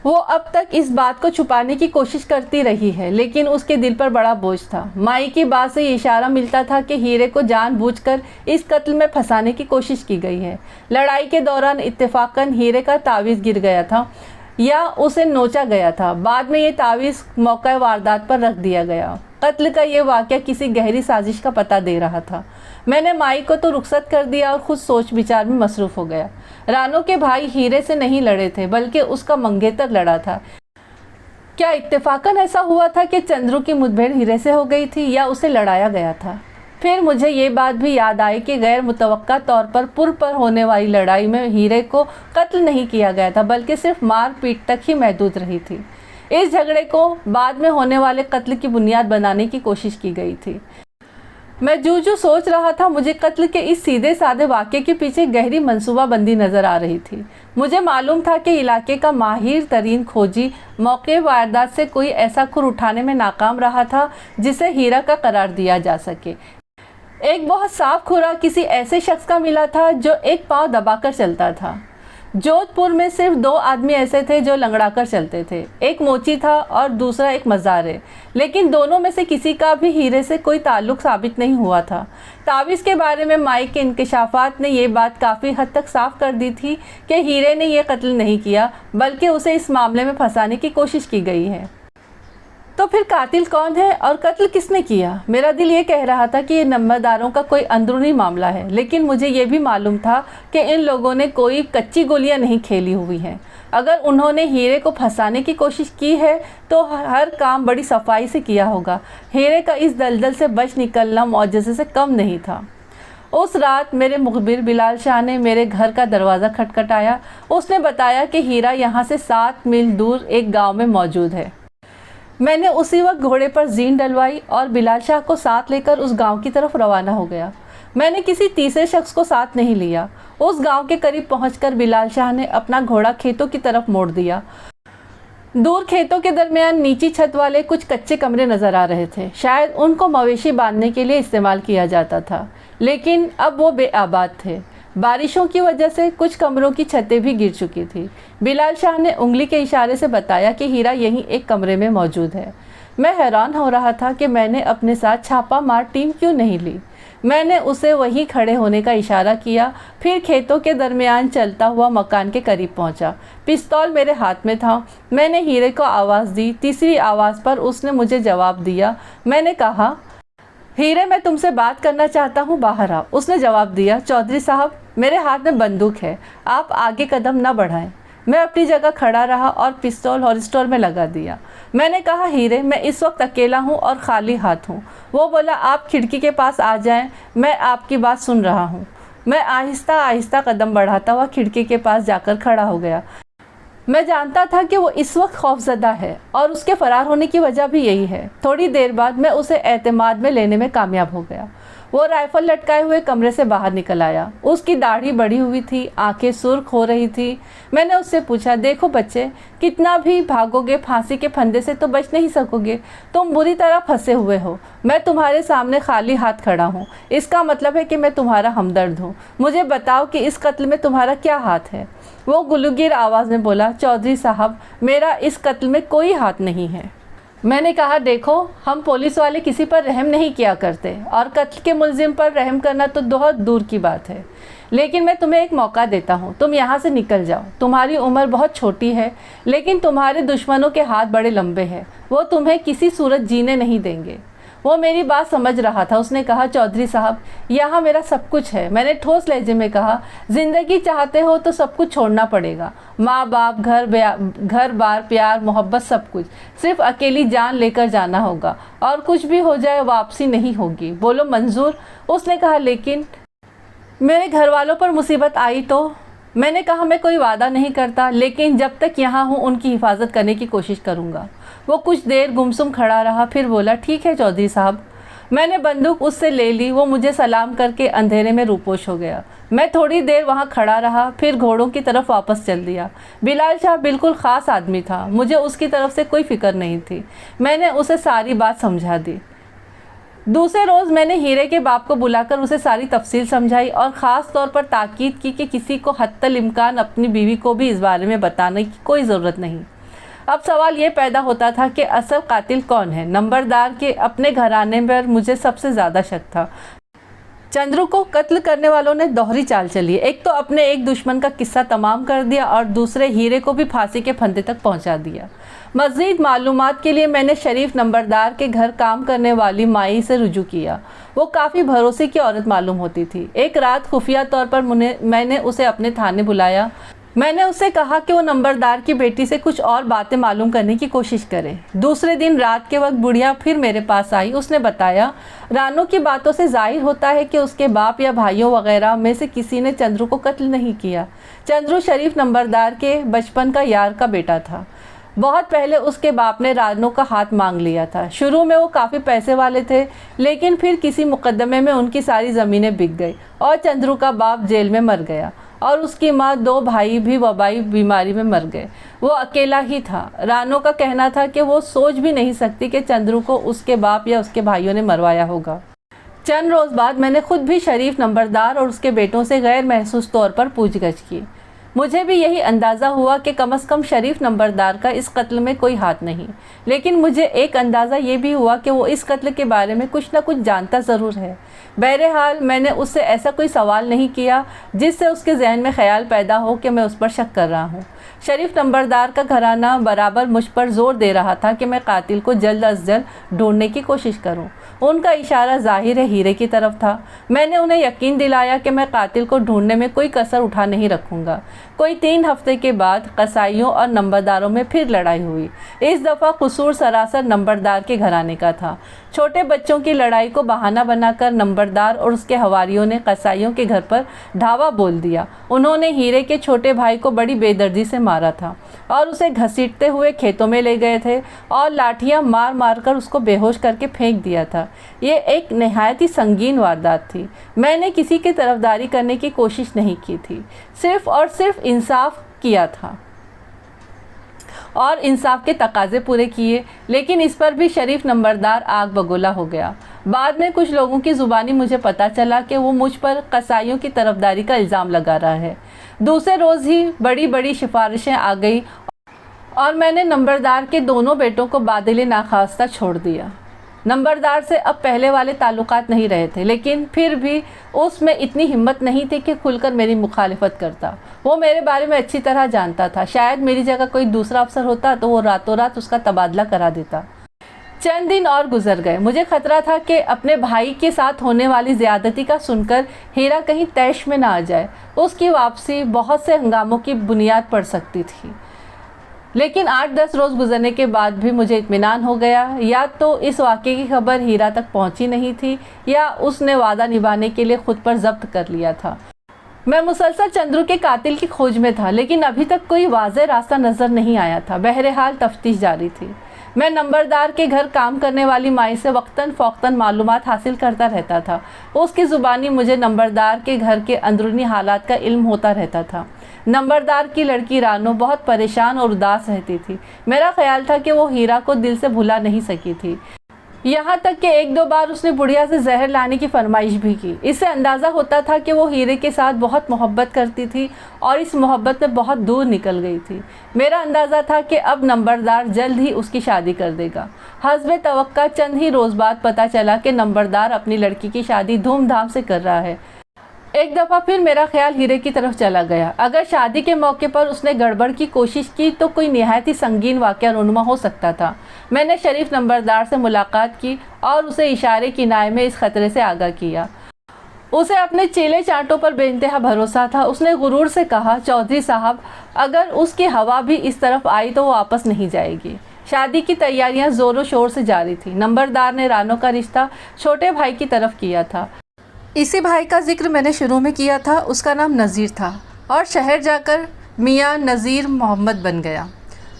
वो अब तक इस बात को छुपाने की कोशिश करती रही है, लेकिन उसके दिल पर बड़ा बोझ था। माई की बात से इशारा मिलता था कि हीरे को जानबूझकर इस कत्ल में फंसाने की कोशिश की गई है। लड़ाई के दौरान इत्तेफाकन हीरे का तावीज़ गिर गया था या उसे नोचा गया था। बाद में ये तावीज़ मौका वारदात पर रख दिया गया। कत्ल का ये वाक़या किसी गहरी साजिश का पता दे रहा था। मैंने माई को तो रुखसत कर दिया और खुद सोच विचार में मसरूफ़ हो गया। रानो के भाई हीरे से नहीं लड़े थे, बल्कि उसका मंगेतर लड़ा था। क्या इत्तेफाकन ऐसा हुआ था कि चंद्रू की मुठभेड़ हीरे से हो गई थी या उसे लड़ाया गया था? फिर मुझे ये बात भी याद आई कि गैर मुतवक्का तौर पर पुल पर होने वाली लड़ाई में हीरे को कत्ल नहीं किया गया था, बल्कि सिर्फ मार पीट तक ही महदूद रही थी। इस झगड़े को बाद में होने वाले कत्ल की बुनियाद बनाने की कोशिश की गई थी। मैं जो सोच रहा था, मुझे कत्ल के इस सीधे साधे वाक़े के पीछे गहरी मंसूबाबंदी नज़र आ रही थी। मुझे मालूम था कि इलाके का माहिर तरीन खोजी मौके वारदात से कोई ऐसा खुर उठाने में नाकाम रहा था जिसे हीरा का करार दिया जा सके। एक बहुत साफ खुरा किसी ऐसे शख्स का मिला था जो एक पाँव दबाकर चलता था। जोधपुर में सिर्फ 2 आदमी ऐसे थे जो लंगड़ाकर चलते थे, एक मोची था और दूसरा एक मज़ारे, लेकिन दोनों में से किसी का भी हीरे से कोई ताल्लुक़ साबित नहीं हुआ था। तावीज़ के बारे में माई के इंकशाफात ने यह बात काफ़ी हद तक साफ कर दी थी कि हीरे ने यह कत्ल नहीं किया, बल्कि उसे इस मामले में फंसाने की कोशिश की गई है। तो फिर कातिल कौन है और कत्ल किसने किया? मेरा दिल ये कह रहा था कि ये नंबरदारों का कोई अंदरूनी मामला है, लेकिन मुझे ये भी मालूम था कि इन लोगों ने कोई कच्ची गोलियां नहीं खेली हुई हैं। अगर उन्होंने हीरे को फंसाने की कोशिश की है तो हर काम बड़ी सफाई से किया होगा। हीरे का इस दलदल से बच निकलना मौजज़े से कम नहीं था। उस रात मेरे मुखबिर बिलाल शाह ने मेरे घर का दरवाज़ा खटखटाया। उसने बताया कि हीरा यहाँ से 7 मील दूर एक गाँव में मौजूद है। मैंने उसी वक्त घोड़े पर जीन डलवाई और बिलाल शाह को साथ लेकर उस गांव की तरफ रवाना हो गया। मैंने किसी तीसरे शख्स को साथ नहीं लिया। उस गांव के करीब पहुंचकर बिलाल शाह ने अपना घोड़ा खेतों की तरफ मोड़ दिया। दूर खेतों के दरमियान नीची छत वाले कुछ कच्चे कमरे नज़र आ रहे थे। शायद उनको मवेशी बांधने के लिए इस्तेमाल किया जाता था, लेकिन अब वो बेआबाद थे। बारिशों की वजह से कुछ कमरों की छतें भी गिर चुकी थी। बिलाल शाह ने उंगली के इशारे से बताया कि हीरा यहीं एक कमरे में मौजूद है। मैं हैरान हो रहा था कि मैंने अपने साथ छापा मार टीम क्यों नहीं ली। मैंने उसे वहीं खड़े होने का इशारा किया, फिर खेतों के दरमियान चलता हुआ मकान के करीब पहुंचा। पिस्तौल मेरे हाथ में था। मैंने हीरे को आवाज़ दी। तीसरी आवाज़ पर उसने मुझे जवाब दिया। मैंने कहा, हीरे, मैं तुमसे बात करना चाहता हूँ, बाहर आओ। उसने जवाब दिया, चौधरी साहब, मेरे हाथ में बंदूक है, आप आगे कदम न बढ़ाएं। मैं अपनी जगह खड़ा रहा और पिस्तौल हॉरिस्टर में लगा दिया। मैंने कहा, हीरे, मैं इस वक्त अकेला हूँ और खाली हाथ हूँ। वो बोला, आप खिड़की के पास आ जाएं, मैं आपकी बात सुन रहा हूँ। मैं आहिस्ता आहिस्ता कदम बढ़ाता हुआ खिड़की के पास जाकर खड़ा हो गया। मैं जानता था कि वो इस वक्त खौफजदा है और उसके फ़रार होने की वजह भी यही है। थोड़ी देर बाद मैं उसे एतमाद में लेने में कामयाब हो गया। वो राइफ़ल लटकाए हुए कमरे से बाहर निकल आया। उसकी दाढ़ी बढ़ी हुई थी, आंखें सुर्ख हो रही थी। मैंने उससे पूछा, देखो बच्चे, कितना भी भागोगे फांसी के फंदे से तो बच नहीं सकोगे। तुम बुरी तरह फंसे हुए हो। मैं तुम्हारे सामने खाली हाथ खड़ा हूँ। इसका मतलब है कि मैं तुम्हारा हमदर्द हूँ। मुझे बताओ कि इस कत्ल में तुम्हारा क्या हाथ है। वो गुलूगीर आवाज़ में बोला, चौधरी साहब, मेरा इस कत्ल में कोई हाथ नहीं है। मैंने कहा, देखो, हम पुलिस वाले किसी पर रहम नहीं किया करते और कत्ल के मुलजिम पर रहम करना तो बहुत दूर की बात है। लेकिन मैं तुम्हें एक मौका देता हूँ, तुम यहाँ से निकल जाओ। तुम्हारी उम्र बहुत छोटी है, लेकिन तुम्हारे दुश्मनों के हाथ बड़े लंबे हैं। वो तुम्हें किसी सूरत जीने नहीं देंगे। वो मेरी बात समझ रहा था। उसने कहा, चौधरी साहब, यहाँ मेरा सब कुछ है। मैंने ठोस लहजे में कहा, ज़िंदगी चाहते हो तो सब कुछ छोड़ना पड़ेगा। माँ बाप, घर बार, प्यार, मोहब्बत, सब कुछ। सिर्फ अकेली जान लेकर जाना होगा और कुछ भी हो जाए वापसी नहीं होगी। बोलो, मंजूर? उसने कहा, लेकिन मेरे घर वालों पर मुसीबत आई तो? मैंने कहा, मैं कोई वादा नहीं करता, लेकिन जब तक यहाँ हूँ उनकी हिफाजत करने की कोशिश करूँगा। वो कुछ देर गुमसुम खड़ा रहा, फिर बोला, ठीक है चौधरी साहब। मैंने बंदूक उससे ले ली। वो मुझे सलाम करके अंधेरे में रूपोश हो गया। मैं थोड़ी देर वहाँ खड़ा रहा, फिर घोड़ों की तरफ वापस चल दिया। बिलाल शाह बिल्कुल ख़ास आदमी था। मुझे उसकी तरफ से कोई फ़िक्र नहीं थी। मैंने उसे सारी बात समझा दी। दूसरे रोज़ मैंने हीरे के बाप को बुलाकर उसे सारी तफसील समझाई और ख़ास तौर पर ताकीद की कि किसी को हत्तल इम्कान अपनी बीवी को भी इस बारे में बताने की कोई ज़रूरत नहीं। अब सवाल ये पैदा होता था कि असल कातिल कौन है। नंबरदार के अपने घराने पर मुझे सबसे ज़्यादा शक था। चंद्रू को कत्ल करने वालों ने दोहरी चाल चली। एक तो अपने एक दुश्मन का किस्सा तमाम कर दिया और दूसरे हीरे को भी फांसी के फंदे तक पहुंचा दिया। मज़ीद मालूमात के लिए मैंने शरीफ नंबरदार के घर काम करने वाली माई से रुजू किया। वो काफ़ी भरोसे की औरत मालूम होती थी। एक रात खुफिया तौर पर मैंने उसे अपने थाने बुलाया। मैंने उससे कहा कि वो नंबरदार की बेटी से कुछ और बातें मालूम करने की कोशिश करे। दूसरे दिन रात के वक्त बुढ़िया फिर मेरे पास आई। उसने बताया, रानू की बातों से जाहिर होता है कि उसके बाप या भाइयों वगैरह में से किसी ने चंद्रू को कत्ल नहीं किया। चंद्रू शरीफ नंबरदार के बचपन का यार का बेटा था। बहुत पहले उसके बाप ने रानू का हाथ मांग लिया था। शुरू में वो काफ़ी पैसे वाले थे, लेकिन फिर किसी मुकदमे में उनकी सारी ज़मीनें बिक गई और चंद्रू का बाप जेल में मर गया और उसकी माँ, 2 भाई भी वबाई बीमारी में मर गए। वो अकेला ही था। रानो का कहना था कि वो सोच भी नहीं सकती कि चंद्रू को उसके बाप या उसके भाइयों ने मरवाया होगा। चंद रोज़ बाद मैंने खुद भी शरीफ नंबरदार और उसके बेटों से गैर महसूस तौर पर पूछगछ की। मुझे भी यही अंदाज़ा हुआ कि कम से कम शरीफ नंबरदार का इस कत्ल में कोई हाथ नहीं, लेकिन मुझे एक अंदाज़ा ये भी हुआ कि वो इस कत्ल के बारे में कुछ ना कुछ जानता ज़रूर है। बहरहाल मैंने उससे ऐसा कोई सवाल नहीं किया जिससे उसके जहन में ख्याल पैदा हो कि मैं उस पर शक कर रहा हूँ। शरीफ नंबरदार का घराना बराबर मुझ पर जोर दे रहा था कि मैं कातिल को जल्द अज जल्द ढूंढने की कोशिश करूं। उनका इशारा जाहिर है हीरे की तरफ था। मैंने उन्हें यकीन दिलाया कि मैं कातिल को ढूंढने में कोई कसर उठा नहीं रखूंगा। कोई 3 हफ्ते के बाद कसाईयों और नंबरदारों में फिर लड़ाई हुई। इस दफ़ा कसूर सरासर नंबरदार के घराने का था। छोटे बच्चों की लड़ाई को बहाना बनाकर नंबरदार और उसके हवारियों ने कसाईयों के घर पर धावा बोल दिया। उन्होंने हीरे के छोटे भाई को बड़ी बेदर्दी से मारा था और उसे घसीटते हुए खेतों में ले गए थे और लाठियां मार मार कर उसको बेहोश करके फेंक दिया था। ये एक नहायत ही संगीन वारदात थी। मैंने किसी की तरफदारी करने की कोशिश नहीं की थी, सिर्फ और सिर्फ इंसाफ किया था और इंसाफ के तकाजे पूरे किए। लेकिन इस पर भी शरीफ नंबरदार आग बगोला हो गया। बाद में कुछ लोगों की ज़ुबानी मुझे पता चला कि वो मुझ पर कसाईयों की तरफदारी का इल्ज़ाम लगा रहा है। दूसरे रोज़ ही बड़ी बड़ी सिफारिशें आ गई और मैंने नंबरदार के दोनों बेटों को बादल नाखास्ता छोड़ दिया। नंबरदार से अब पहले वाले ताल्लुकात नहीं रहे थे, लेकिन फिर भी उसमें इतनी हिम्मत नहीं थी कि खुलकर मेरी मुखालिफत करता। वो मेरे बारे में अच्छी तरह जानता था। शायद मेरी जगह कोई दूसरा अफसर होता तो वो रातों रात उसका तबादला करा देता। चंद दिन और गुजर गए। मुझे खतरा था कि अपने भाई के साथ होने वाली ज़्यादती का सुनकर हीरा कहीं तैश में ना आ जाए। उसकी वापसी बहुत से हंगामों की बुनियाद पड़ सकती थी। लेकिन 8-10 रोज़ गुजरने के बाद भी मुझे इत्मीनान हो गया। या तो इस वाक़े की खबर हीरा तक पहुंची नहीं थी या उसने वादा निभाने के लिए खुद पर जब्त कर लिया था। मैं मुसलसल चंद्रू के कातिल की खोज में था, लेकिन अभी तक कोई वाज़ेह रास्ता नज़र नहीं आया था। बहरहाल तफ्तीश जारी थी। मैं नंबरदार के घर काम करने वाली माई से वक्तन फ़ौक्तन मालूमात हासिल करता रहता था। उसकी ज़ुबानी मुझे नंबरदार के घर के अंदरूनी हालात का इल्म होता रहता था। नंबरदार की लड़की रानो बहुत परेशान और उदास रहती थी। मेरा ख्याल था कि वो हीरा को दिल से भुला नहीं सकी थी। यहाँ तक कि 1-2 बार उसने बुढ़िया से जहर लाने की फरमाइश भी की। इससे अंदाज़ा होता था कि वो हीरे के साथ बहुत मोहब्बत करती थी और इस मोहब्बत में बहुत दूर निकल गई थी। मेरा अंदाज़ा था कि अब नंबरदार जल्द ही उसकी शादी कर देगा। हस्बे तवक्का चंद ही रोज़ बाद पता चला कि नंबरदार अपनी लड़की की शादी धूमधाम से कर रहा है। एक दफ़ा फिर मेरा ख्याल हीरे की तरफ चला गया। अगर शादी के मौके पर उसने गड़बड़ की कोशिश की तो कोई निहायत ही संगीन वाक़या रूनुमा हो सकता था। मैंने शरीफ नंबरदार से मुलाकात की और उसे इशारे किनारे में इस ख़तरे से आगाह किया। उसे अपने चेले चांटों पर बेइंतहा भरोसा था। उसने गुरूर से कहा, चौधरी साहब, अगर उसकी हवा भी इस तरफ आई तो वो वापस नहीं जाएगी। शादी की तैयारियां ज़ोरों शोर से जारी थी। नंबरदार ने रानो का रिश्ता छोटे भाई की तरफ किया था। इसी भाई का जिक्र मैंने शुरू में किया था। उसका नाम नज़ीर था और शहर जाकर मियाँ नज़ीर मोहम्मद बन गया।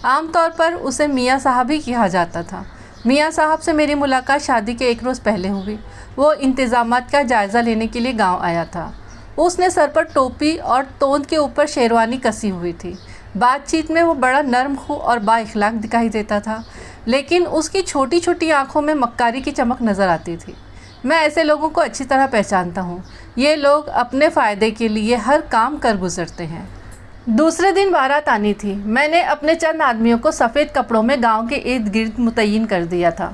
आमतौर पर उसे मियाँ साहब ही कहा जाता था। मियाँ साहब से मेरी मुलाकात शादी के 1 रोज़ पहले हुई। वो इंतज़ामात का जायज़ा लेने के लिए गांव आया था। उसने सर पर टोपी और तोंद के ऊपर शेरवानी कसी हुई थी। बातचीत में वो बड़ा नरम खू और बाइखलाक दिखाई देता था, लेकिन उसकी छोटी छोटी आँखों में मक्कारी की चमक नज़र आती थी। मैं ऐसे लोगों को अच्छी तरह पहचानता हूँ। ये लोग अपने फ़ायदे के लिए हर काम कर गुजरते हैं। दूसरे दिन बारात आनी थी। मैंने अपने चंद आदमियों को सफ़ेद कपड़ों में गांव के इर्द गिर्द मुतय्यन कर दिया था।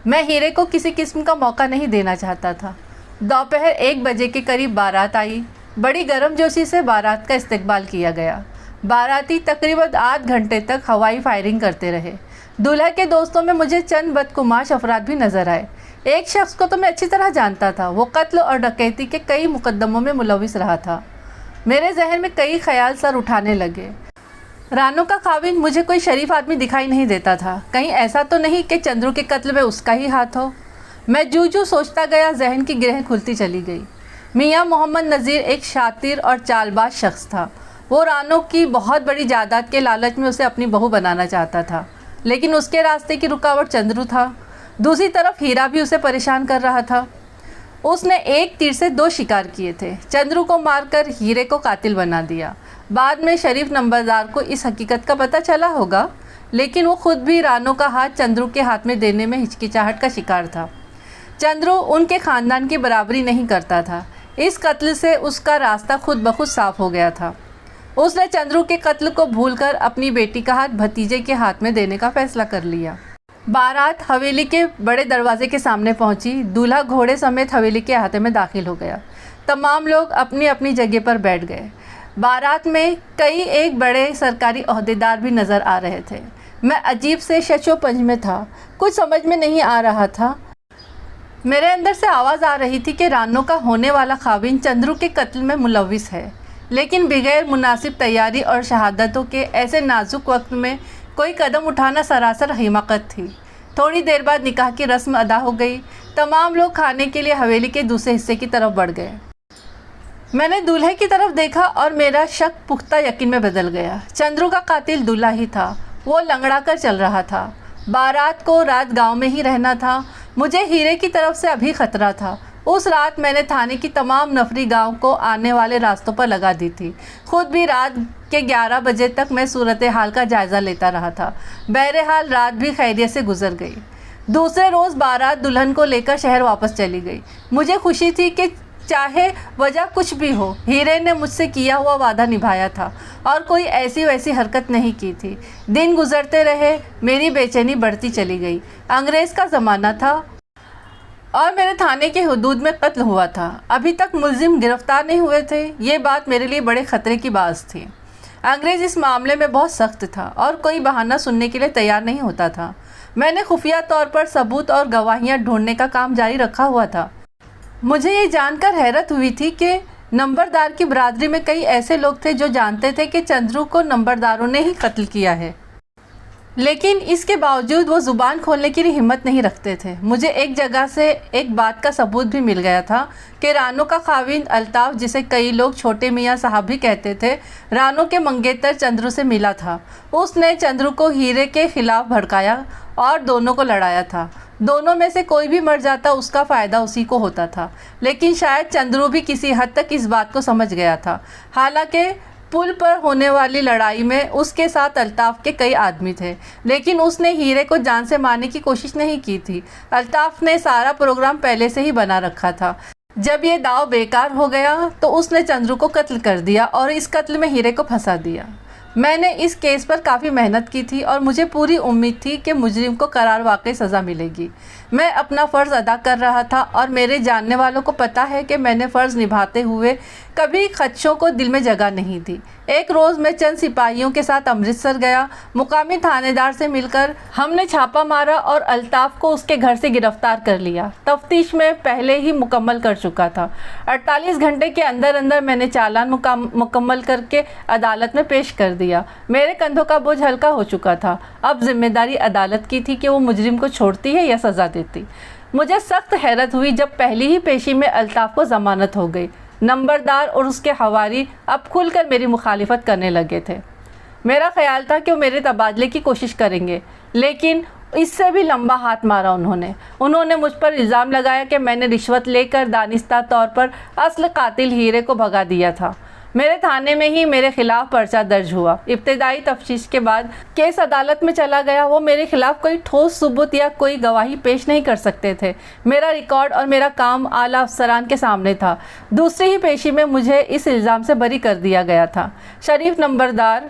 मैं हीरे को किसी किस्म का मौका नहीं देना चाहता था। दोपहर 1 बजे के करीब बारात आई। बड़ी गर्मजोशी से बारात का इस्तकबाल किया गया। बाराती तकरीबन 8 घंटे तक हवाई फायरिंग करते रहे। दूल्हा के दोस्तों में मुझे चंद बदकुमाश अफराद भी नज़र आए। एक शख्स को तो मैं अच्छी तरह जानता था। वो कत्ल और डकैती के कई मुकदमों में मुलविस रहा था। मेरे जहन में कई ख्याल सर उठाने लगे। रानो का खाविंद मुझे कोई शरीफ आदमी दिखाई नहीं देता था। कहीं ऐसा तो नहीं कि चंद्रू के कत्ल में उसका ही हाथ हो। मैं जूं सोचता गया, जहन की गिरहें खुलती चली गई। मियाँ मोहम्मद नज़ीर एक शातिर और चालबाज शख्स था। वो रानो की बहुत बड़ी जायदाद के लालच में उसे अपनी बहू बनाना चाहता था, लेकिन उसके रास्ते की रुकावट चंद्रू था। दूसरी तरफ हीरा भी उसे परेशान कर रहा था। उसने एक तीर से 2 शिकार किए थे। चंद्रू को मारकर हीरे को कातिल बना दिया। बाद में शरीफ नंबरदार को इस हकीकत का पता चला होगा, लेकिन वो खुद भी रानो का हाथ चंद्रू के हाथ में देने में हिचकिचाहट का शिकार था। चंद्रू उनके ख़ानदान की बराबरी नहीं करता था। इस कत्ल से उसका रास्ता खुद ब खुद साफ हो गया था। उसने चंद्रू के कत्ल को भूलकर अपनी बेटी का हाथ भतीजे के हाथ में देने का फैसला कर लिया। बारात हवेली के बड़े दरवाजे के सामने पहुंची। दूल्हा घोड़े समेत हवेली के अहाते में दाखिल हो गया। तमाम लोग अपनी अपनी जगह पर बैठ गए। बारात में कई एक बड़े सरकारी ओहदेदार भी नज़र आ रहे थे। मैं अजीब से शशोपंज में था। कुछ समझ में नहीं आ रहा था। मेरे अंदर से आवाज़ आ रही थी कि रानो का होने वाला खाविन चंद्रू के कत्ल में मुलविस है, लेकिन बगैर मुनासिब तैयारी और शहादतों के ऐसे नाजुक वक्त में कोई कदम उठाना सरासर हिमाकत थी। थोड़ी देर बाद निकाह की रस्म अदा हो गई। तमाम लोग खाने के लिए हवेली के दूसरे हिस्से की तरफ बढ़ गए। मैंने दूल्हे की तरफ देखा और मेरा शक पुख्ता यकीन में बदल गया। चंद्रू का कातिल दूल्हा ही था। वो लंगड़ा कर चल रहा था। बारात को रात गांव में ही रहना था। मुझे हीरे की तरफ से अभी खतरा था। उस रात मैंने थाने की तमाम नफरी गांव को आने वाले रास्तों पर लगा दी थी। खुद भी रात के 11 बजे तक मैं सूरत हाल का जायज़ा लेता रहा था। बहरहाल रात भी खैरियत से गुजर गई। दूसरे रोज़ बारात दुल्हन को लेकर शहर वापस चली गई। मुझे खुशी थी कि चाहे वजह कुछ भी हो, हीरे ने मुझसे किया हुआ वादा निभाया था और कोई ऐसी वैसी हरकत नहीं की थी। दिन गुजरते रहे, मेरी बेचैनी बढ़ती चली गई। अंग्रेज़ का ज़माना था और मेरे थाने के हुदूद में कत्ल हुआ था। अभी तक मुलजिम गिरफ्तार नहीं हुए थे। ये बात मेरे लिए बड़े ख़तरे की बात थी। अंग्रेज़ इस मामले में बहुत सख्त था और कोई बहाना सुनने के लिए तैयार नहीं होता था। मैंने खुफिया तौर पर सबूत और गवाहियाँ ढूंढने का काम जारी रखा हुआ था। मुझे ये जानकर हैरत हुई थी कि नंबरदार की बरादरी में कई ऐसे लोग थे जो जानते थे कि चंद्रू को नंबरदारों ने ही कत्ल किया है, लेकिन इसके बावजूद वो ज़ुबान खोलने की हिम्मत नहीं रखते थे। मुझे एक जगह से एक बात का सबूत भी मिल गया था कि रानो का खाविंद अल्ताफ़, जिसे कई लोग छोटे मियाँ साहब भी कहते थे, रानो के मंगेतर चंद्रू से मिला था। उसने चंद्रू को हीरे के ख़िलाफ़ भड़काया और दोनों को लड़ाया था। दोनों में से कोई भी मर जाता उसका फ़ायदा उसी को होता था, लेकिन शायद चंद्रू भी किसी हद तक इस बात को समझ गया था। हालांकि पुल पर होने वाली लड़ाई में उसके साथ अल्ताफ़ के कई आदमी थे, लेकिन उसने हीरे को जान से मारने की कोशिश नहीं की थी। अल्ताफ़ ने सारा प्रोग्राम पहले से ही बना रखा था। जब ये दाव बेकार हो गया तो उसने चंद्रू को कत्ल कर दिया और इस कत्ल में हीरे को फंसा दिया। मैंने इस केस पर काफ़ी मेहनत की थी और मुझे पूरी उम्मीद थी कि मुजरिम को करार वाकई सज़ा मिलेगी। मैं अपना फ़र्ज़ अदा कर रहा था और मेरे जानने वालों को पता है कि मैंने फ़र्ज़ निभाते हुए कभी खदशों को दिल में जगह नहीं दी। एक रोज़ मैं चंद सिपाहियों के साथ अमृतसर गया। मुकामी थानेदार से मिलकर हमने छापा मारा और अल्ताफ़ को उसके घर से गिरफ़्तार कर लिया। तफ्तीश में पहले ही मुकम्मल कर चुका था। 48 घंटे के अंदर अंदर मैंने चालान मुकम्मल करके अदालत में पेश कर दिया। मेरे कंधों का बोझ हल्का हो चुका था। अब जिम्मेदारी अदालत की थी कि वो मुजरिम को छोड़ती है या सज़ा देती। मुझे सख्त हैरत हुई जब पहली ही पेशी में अल्ताफ़ को ज़मानत हो गई। नंबरदार और उसके हवारी अब खुलकर मेरी मुखालिफत करने लगे थे। मेरा ख्याल था कि वो मेरे तबादले की कोशिश करेंगे, लेकिन इससे भी लंबा हाथ मारा उन्होंने मुझ पर इल्ज़ाम लगाया कि मैंने रिश्वत लेकर दानिस्ता तौर पर असल कातिल हीरे को भगा दिया था। मेरे थाने में ही मेरे ख़िलाफ़ पर्चा दर्ज हुआ। इब्तदाई तफ्तीश के बाद केस अदालत में चला गया। वो मेरे ख़िलाफ़ कोई ठोस सबूत या कोई गवाही पेश नहीं कर सकते थे। मेरा रिकॉर्ड और मेरा काम आला अफसरान के सामने था। दूसरी ही पेशी में मुझे इस इल्ज़ाम से बरी कर दिया गया था। शरीफ नंबरदार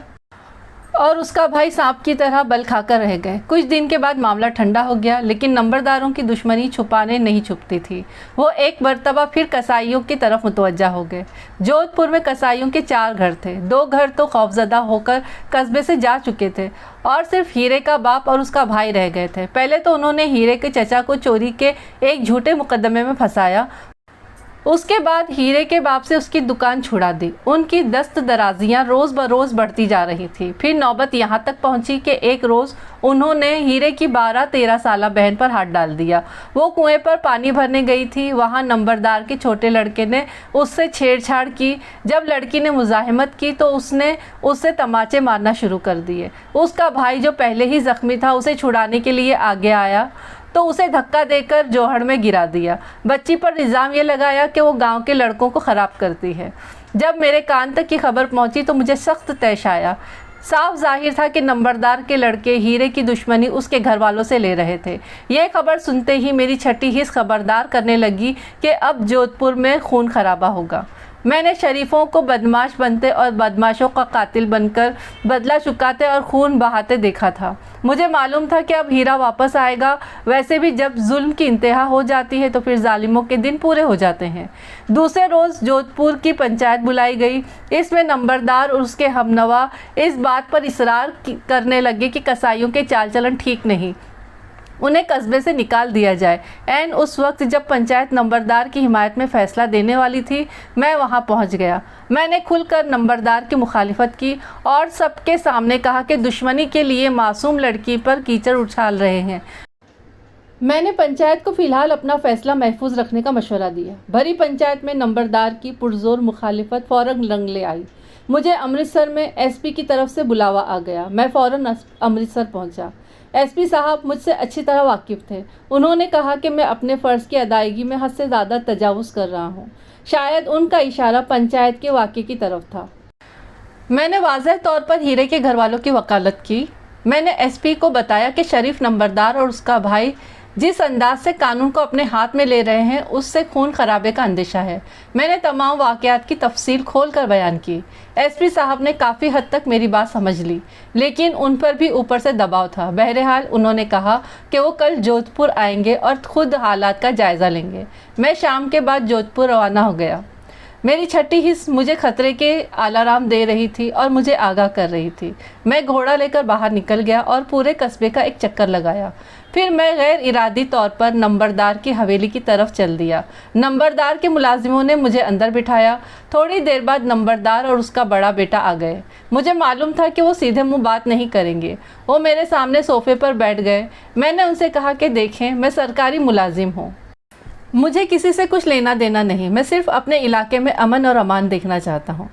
और उसका भाई सांप की तरह बल खाकर रह गए। कुछ दिन के बाद मामला ठंडा हो गया, लेकिन नंबरदारों की दुश्मनी छुपाने नहीं छुपती थी। वो एक मरतबा फिर कसाईयों की तरफ मुतवज्जा हो गए। जोधपुर में कसाईयों के 4 घर थे। 2 घर तो खौफजदा होकर कस्बे से जा चुके थे और सिर्फ हीरे का बाप और उसका भाई रह गए थे। पहले तो उन्होंने हीरे के चचा को चोरी के एक झूठे मुकदमे में फंसाया। उसके बाद हीरे के बाप से उसकी दुकान छुड़ा दी। उनकी दस्त दराजियाँ रोज़ बरोज़ बढ़ती जा रही थी। फिर नौबत यहाँ तक पहुँची कि एक रोज़ उन्होंने हीरे की 12-13 साला बहन पर हाथ डाल दिया। वो कुएं पर पानी भरने गई थी। वहाँ नंबरदार के छोटे लड़के ने उससे छेड़छाड़ की। जब लड़की ने मुज़ाहिमत की तो उसने उससे तमाचे मारना शुरू कर दिए। उसका भाई जो पहले ही ज़ख्मी था उसे छुड़ाने के लिए आगे आया तो उसे धक्का देकर जोहड़ में गिरा दिया। बच्ची पर इल्ज़ाम ये लगाया कि वो गांव के लड़कों को ख़राब करती है। जब मेरे कान तक की खबर पहुंची तो मुझे सख्त तैश आया। साफ जाहिर था कि नंबरदार के लड़के हीरे की दुश्मनी उसके घर वालों से ले रहे थे। यह खबर सुनते ही मेरी छठी हिस्स खबरदार करने लगी कि अब जोधपुर में खून खराबा होगा। मैंने शरीफों को बदमाश बनते और बदमाशों का कातिल बनकर बदला चुकाते और खून बहाते देखा था। मुझे मालूम था कि अब हीरा वापस आएगा। वैसे भी जब जुल्म की इंतहा हो जाती है तो फिर जालिमों के दिन पूरे हो जाते हैं। दूसरे रोज़ जोधपुर की पंचायत बुलाई गई। इसमें नंबरदार और उसके हमनवा इस बात पर इसरार करने लगे कि कसाईयों के चाल चलन ठीक नहीं, उन्हें कस्बे से निकाल दिया जाए। ऐन उस वक्त जब पंचायत नंबरदार की हिमायत में फ़ैसला देने वाली थी, मैं वहां पहुंच गया। मैंने खुलकर नंबरदार की मुखालिफत की और सबके सामने कहा कि दुश्मनी के लिए मासूम लड़की पर कीचड़ उछाल रहे हैं। मैंने पंचायत को फ़िलहाल अपना फ़ैसला महफूज रखने का मशवरा दिया। भरी पंचायत में नंबरदार की पुरजोर मुखालिफत फ़ौरन रंग ले आई। मुझे अमृतसर में एसपी की तरफ से बुलावा आ गया। मैं फ़ौरन अमृतसर पहुंचा। एसपी साहब मुझसे अच्छी तरह वाकिफ़ थे। उन्होंने कहा कि मैं अपने फ़र्ज़ की अदायगी में हद से ज़्यादा तजावुज़ कर रहा हूँ। शायद उनका इशारा पंचायत के वाक़े की तरफ था। मैंने वाज़ेह तौर पर हीरे के घर वालों की वकालत की। मैंने एसपी को बताया कि शरीफ नंबरदार और उसका भाई जिस अंदाज से कानून को अपने हाथ में ले रहे हैं उससे खून खराबे का अंदेशा है। मैंने तमाम वाक़यात की तफसील खोल कर बयान की। एसपी साहब ने काफ़ी हद तक मेरी बात समझ ली, लेकिन उन पर भी ऊपर से दबाव था। बहरहाल उन्होंने कहा कि वो कल जोधपुर आएंगे और ख़ुद हालात का जायज़ा लेंगे। मैं शाम के बाद जोधपुर रवाना हो गया। मेरी छठी हिस्स मुझे खतरे के अलार्म दे रही थी और मुझे आगाह कर रही थी। मैं घोड़ा लेकर बाहर निकल गया और पूरे कस्बे का एक चक्कर लगाया। फिर मैं गैर इरादी तौर पर नंबरदार की हवेली की तरफ चल दिया। नंबरदार के मुलाजिमों ने मुझे अंदर बिठाया। थोड़ी देर बाद नंबरदार और उसका बड़ा बेटा आ गए। मुझे मालूम था कि वो सीधे मुंह बात नहीं करेंगे। वो मेरे सामने सोफे पर बैठ गए। मैंने उनसे कहा कि देखें, मैं सरकारी मुलाजिम हूँ, मुझे किसी से कुछ लेना देना नहीं, मैं सिर्फ अपने इलाके में अमन और अमान देखना चाहता हूँ।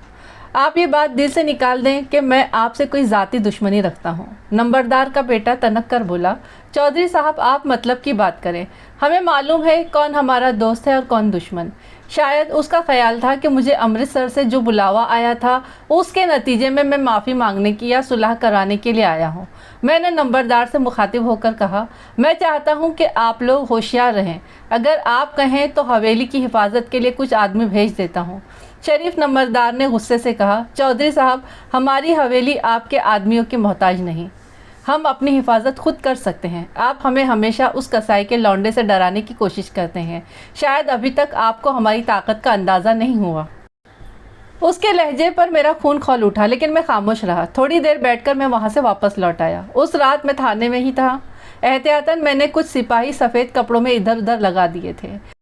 आप ये बात दिल से निकाल दें कि मैं आपसे कोई ज़ाती दुश्मनी रखता हूँ। नंबरदार का बेटा तनक कर बोला, चौधरी साहब आप मतलब की बात करें, हमें मालूम है कौन हमारा दोस्त है और कौन दुश्मन। शायद उसका ख्याल था कि मुझे अमृतसर से जो बुलावा आया था उसके नतीजे में मैं माफ़ी मांगने की या सुलह कराने के लिए आया हूँ। मैंने नंबरदार से मुखातिब होकर कहा, मैं चाहता हूँ कि आप लोग होशियार रहें। अगर आप कहें तो हवेली की हिफाजत के लिए कुछ आदमी भेज देता हूँ। शरीफ नंबरदार ने गुस्से से कहा, चौधरी साहब हमारी हवेली आपके आदमियों की मोहताज नहीं, हम अपनी हिफाजत खुद कर सकते हैं। आप हमें हमेशा उस कसाई के लौंडे से डराने की कोशिश करते हैं। शायद अभी तक आपको हमारी ताकत का अंदाज़ा नहीं हुआ। उसके लहजे पर मेरा खून खौल उठा, लेकिन मैं खामोश रहा। थोड़ी देर बैठकर मैं वहाँ से वापस लौट आया। उस रात मैं थाने में ही था। एहतियातन मैंने कुछ सिपाही सफ़ेद कपड़ों में इधर उधर लगा दिए थे।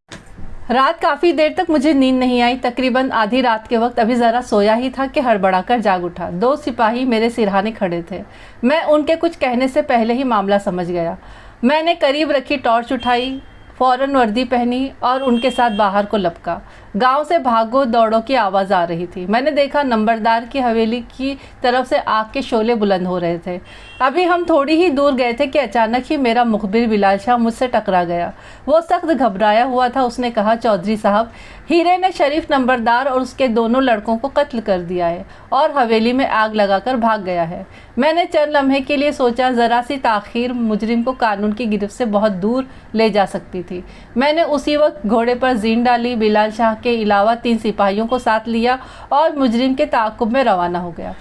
रात काफ़ी देर तक मुझे नींद नहीं आई। तकरीबन आधी रात के वक्त अभी ज़रा सोया ही था कि हड़बड़ाकर जाग उठा। 2 सिपाही मेरे सिरहाने खड़े थे। मैं उनके कुछ कहने से पहले ही मामला समझ गया। मैंने करीब रखी टॉर्च उठाई, फ़ौरन वर्दी पहनी और उनके साथ बाहर को लपका। गांव से भागो दौड़ों की आवाज़ आ रही थी। मैंने देखा नंबरदार की हवेली की तरफ से आग के शोले बुलंद हो रहे थे। अभी हम थोड़ी ही दूर गए थे कि अचानक ही मेरा मुखबिर बिलाल शाह मुझसे टकरा गया। वो सख्त घबराया हुआ था। उसने कहा, चौधरी साहब हीरे ने शरीफ नंबरदार और उसके दोनों लड़कों को कत्ल कर दिया है और हवेली में आग लगाकर भाग गया है। मैंने चंद लम्हे के लिए सोचा, ज़रा सी ताख़ीर मुजरिम को कानून की गिरफ्त से बहुत दूर ले जा सकती थी। मैंने उसी वक्त घोड़े पर जीन डाली, बिलाल शाह के अलावा 3 सिपाहियों को साथ लिया और मुजरिम के ताक़ुब में रवाना हो गया।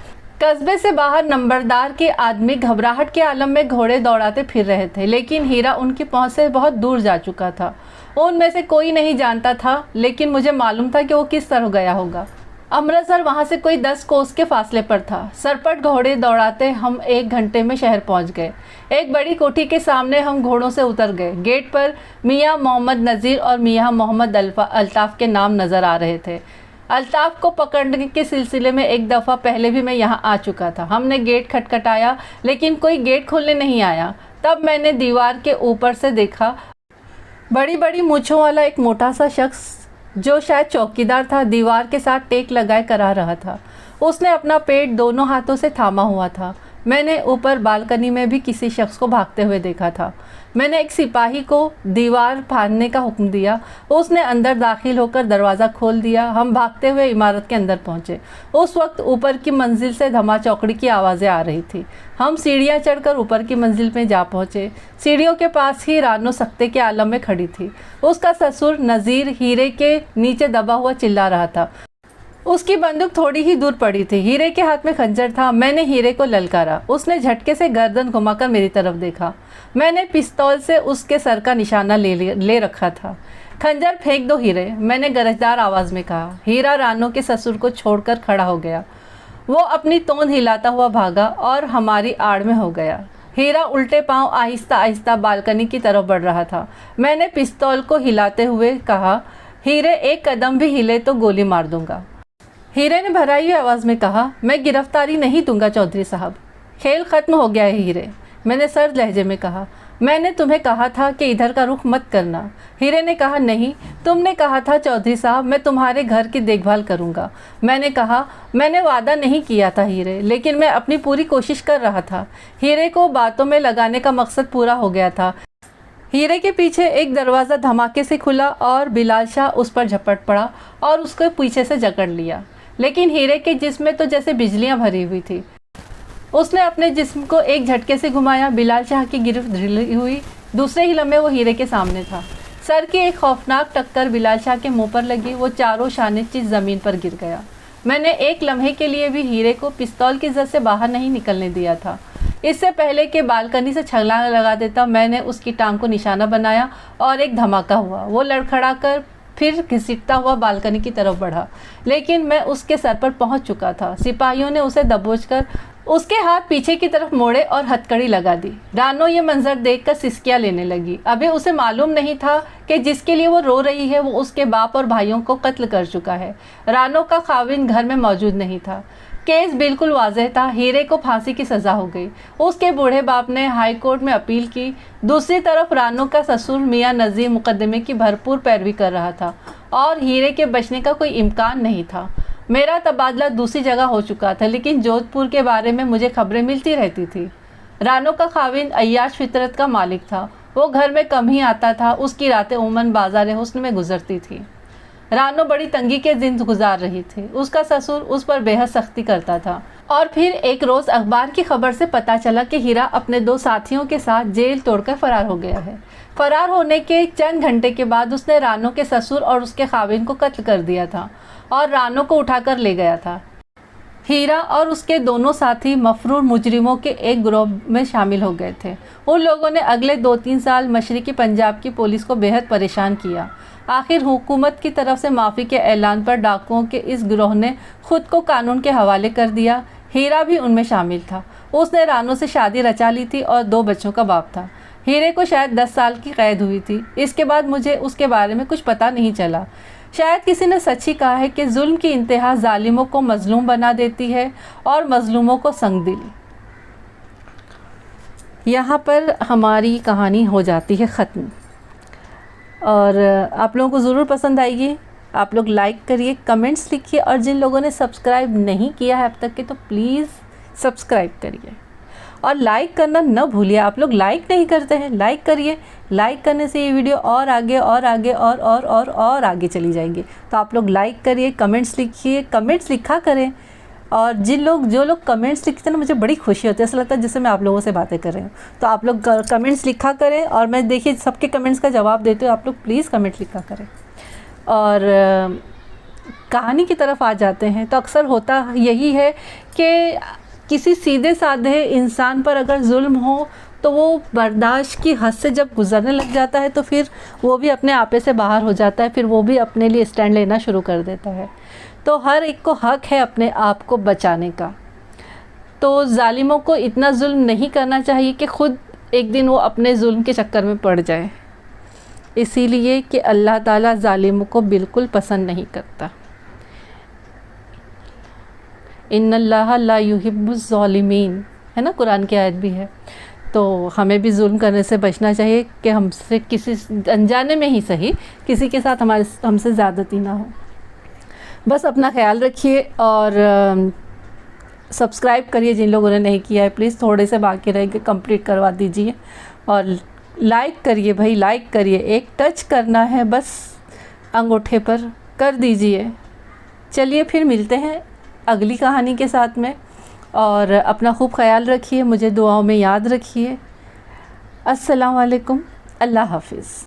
कस्बे से बाहर नंबरदार के आदमी घबराहट के आलम में घोड़े दौड़ाते फिर रहे थे, लेकिन हीरा उनकी पहुंच से बहुत दूर जा चुका था। उनमें से कोई नहीं जानता था, लेकिन मुझे मालूम था कि वो किस तरह गया होगा। अमृतसर वहाँ से कोई 10 कोस के फासले पर था। सरपट घोड़े दौड़ाते हम 1 घंटे में शहर पहुँच गए। एक बड़ी कोठी के सामने हम घोड़ों से उतर गए। गेट पर मियाँ मोहम्मद नज़ीर और मियाँ मोहम्मद अल्ताफ़ के नाम नज़र आ रहे थे। अल्ताफ़ को पकड़ने के सिलसिले में एक दफ़ा पहले भी मैं यहाँ आ चुका था। हमने गेट खटखटाया, लेकिन कोई गेट खोलने नहीं आया। तब मैंने दीवार के ऊपर से देखा, बड़ी बड़ी मूँछों वाला एक मोटा सा शख्स जो शायद चौकीदार था, दीवार के साथ टेक लगाए करा रहा था। उसने अपना पेट दोनों हाथों से थामा हुआ था। मैंने ऊपर बालकनी में भी किसी शख्स को भागते हुए देखा था। मैंने एक सिपाही को दीवार फाड़ने का हुक्म दिया। उसने अंदर दाखिल होकर दरवाज़ा खोल दिया। हम भागते हुए इमारत के अंदर पहुंचे। उस वक्त ऊपर की मंजिल से धमा चौकड़ी की आवाज़ें आ रही थी। हम सीढ़ियां चढ़कर ऊपर की मंजिल में जा पहुंचे। सीढ़ियों के पास ही रानो सख्ते के आलम में खड़ी थी। उसका ससुर नज़ीर हीरे के नीचे दबा हुआ चिल्ला रहा था। उसकी बंदूक थोड़ी ही दूर पड़ी थी। हीरे के हाथ में खंजर था। मैंने हीरे को ललकारा। उसने झटके से गर्दन घुमाकर मेरी तरफ देखा। मैंने पिस्तौल से उसके सर का निशाना ले रखा था। खंजर फेंक दो हीरे, मैंने गरजदार आवाज़ में कहा। हीरा रानो के ससुर को छोड़कर खड़ा हो गया। वो अपनी तोंद हिलाता हुआ भागा और हमारी आड़ में हो गया। हीरा उल्टे पांव आहिस्ता आहिस्ता बालकनी की तरफ बढ़ रहा था। मैंने पिस्तौल को हिलाते हुए कहा, हीरे एक कदम भी हिले तो गोली मार दूंगा। हीरे ने भराई हुई आवाज़ में कहा, मैं गिरफ्तारी नहीं दूंगा चौधरी साहब, खेल ख़त्म हो गया है हीरे। मैंने सर्द लहजे में कहा, मैंने तुम्हें कहा था कि इधर का रुख मत करना। हीरे ने कहा, नहीं, तुमने कहा था चौधरी साहब मैं तुम्हारे घर की देखभाल करूंगा। मैंने कहा, मैंने वादा नहीं किया था हीरे, लेकिन मैं अपनी पूरी कोशिश कर रहा था। हीरे को बातों में लगाने का मकसद पूरा हो गया था। हीरे के पीछे एक दरवाज़ा धमाके से खुला और बिलाल शाह उस पर झपट पड़ा और उसको पीछे से जकड़ लिया, लेकिन हीरे के जिस्म में तो जैसे बिजलियां भरी हुई थी। उसने अपने जिस्म को एक झटके से घुमाया। बिलाल शाह की गिरफ्त ढीली हुई। दूसरे ही लम्हे वो हीरे के सामने था। सर की एक खौफनाक टक्कर बिलाल शाह के मुंह पर लगी। वो चारों शाने चीज ज़मीन पर गिर गया। मैंने एक लम्हे के लिए भी हीरे को पिस्तौल की जद से बाहर नहीं निकलने दिया था। इससे पहले कि बालकनी से छलांग लगा देता, मैंने उसकी टांग को निशाना बनाया और एक धमाका हुआ। वो लड़खड़ा कर फिर घसीटता हुआ बालकनी की तरफ बढ़ा, लेकिन मैं उसके सर पर पहुंच चुका था। सिपाहियों ने उसे दबोचकर उसके हाथ पीछे की तरफ मोड़े और हथकड़ी लगा दी। रानो ये मंजर देखकर सिसकियां लेने लगी। अभी उसे मालूम नहीं था कि जिसके लिए वो रो रही है वो उसके बाप और भाइयों को कत्ल कर चुका है। रानो का खाविन घर में मौजूद नहीं था। केस बिल्कुल वाज़ेह था, हीरे को फांसी की सज़ा हो गई। उसके बूढ़े बाप ने हाई कोर्ट में अपील की। दूसरी तरफ रानो का ससुर मियाँ नज़ीर मुकदमे की भरपूर पैरवी कर रहा था और हीरे के बचने का कोई इम्कान नहीं था। मेरा तबादला दूसरी जगह हो चुका था, लेकिन जोधपुर के बारे में मुझे खबरें मिलती रहती थी। रानो का खाविन अय्याश फितरत का मालिक था। वो घर में कम ही आता था। उसकी रातें उमन बाजार हुस्न में गुजरती थी। रानो बड़ी तंगी के दिन गुजार रही थी। उसका ससुर उस पर बेहद सख्ती करता था। और फिर एक रोज़ अखबार की खबर से पता चला कि हीरा अपने 2 साथियों के साथ जेल तोड़कर फरार हो गया है। फरार होने के चंद घंटे के बाद उसने रानो के ससुर और उसके खाविन को कत्ल कर दिया था और रानो को उठाकर ले गया था। हीरा और उसके दोनों साथी मफरूर मुजरिमों के एक ग्रोह में शामिल हो गए थे। उन लोगों ने अगले 2-3 साल मशरिकी पंजाब की पुलिस को बेहद परेशान किया। आखिर हुकूमत की तरफ से माफ़ी के ऐलान पर डाकुओं के इस गिरोह ने खुद को कानून के हवाले कर दिया। हीरा भी उनमें शामिल था। उसने रानो से शादी रचा ली थी और 2 बच्चों का बाप था। हीरे को शायद 10 साल की कैद हुई थी। इसके बाद मुझे उसके बारे में कुछ पता नहीं चला। शायद किसी ने सच ही कहा है कि जुल्म की इंतहा जालिमों को मजलूम बना देती है और मजलूमों को संगदिल। यहाँ पर हमारी कहानी हो जाती है ख़त्म और आप लोगों को ज़रूर पसंद आएगी। आप लोग लाइक करिए, कमेंट्स लिखिए और जिन लोगों ने सब्सक्राइब नहीं किया है अब तक के तो प्लीज़ सब्सक्राइब करिए और लाइक करना न भूलिए। आप लोग लाइक नहीं करते हैं, लाइक करिए। लाइक करने से ये वीडियो और आगे और आगे और आगे चली जाएगी। तो आप लोग लाइक करिए, कमेंट्स लिखिए, कमेंट्स लिखा करें। और जो लोग कमेंट्स लिखते हैं ना, मुझे बड़ी खुशी होती है। ऐसा लगता है जैसे मैं आप लोगों से बातें कर रही हूँ। तो आप लोग कमेंट्स लिखा करें और मैं देखिए सबके कमेंट्स का जवाब देती हूँ। आप लोग प्लीज़ कमेंट लिखा करें। और कहानी की तरफ आ जाते हैं तो अक्सर होता यही है कि किसी सीधे साधे इंसान पर अगर जुल्म हो तो वो बर्दाश्त की हद से जब गुजरने लग जाता है तो फिर वो भी अपने आपे से बाहर हो जाता है। फिर वो भी अपने लिए स्टैंड लेना शुरू कर देता है। तो हर एक को हक है अपने आप को बचाने का। तो जालिमों को इतना जुल्म नहीं करना चाहिए कि ख़ुद एक दिन वो अपने जुल्म के चक्कर में पड़ जाए। इसीलिए कि अल्लाह ताला जालिमों को बिल्कुल पसंद नहीं करता। इन्नल्लाह ला युहिब्बुज़ ज़ालिमीन, है ना, कुरान की आयत भी है। तो हमें भी जुल्म करने से बचना चाहिए कि हमसे किसी अनजाने में ही सही किसी के साथ हमसे ज़्यादती ना हो। बस अपना ख्याल रखिए और सब्सक्राइब करिए जिन लोगों ने नहीं किया है। प्लीज़ थोड़े से बाकी रह गए, कंप्लीट करवा दीजिए। और लाइक करिए भाई, लाइक करिए। एक टच करना है बस, अंगूठे पर कर दीजिए। चलिए फिर मिलते हैं अगली कहानी के साथ में। और अपना खूब ख्याल रखिए, मुझे दुआओं में याद रखिए। अस्सलाम वालेकुम, अल्लाह हाफिज़।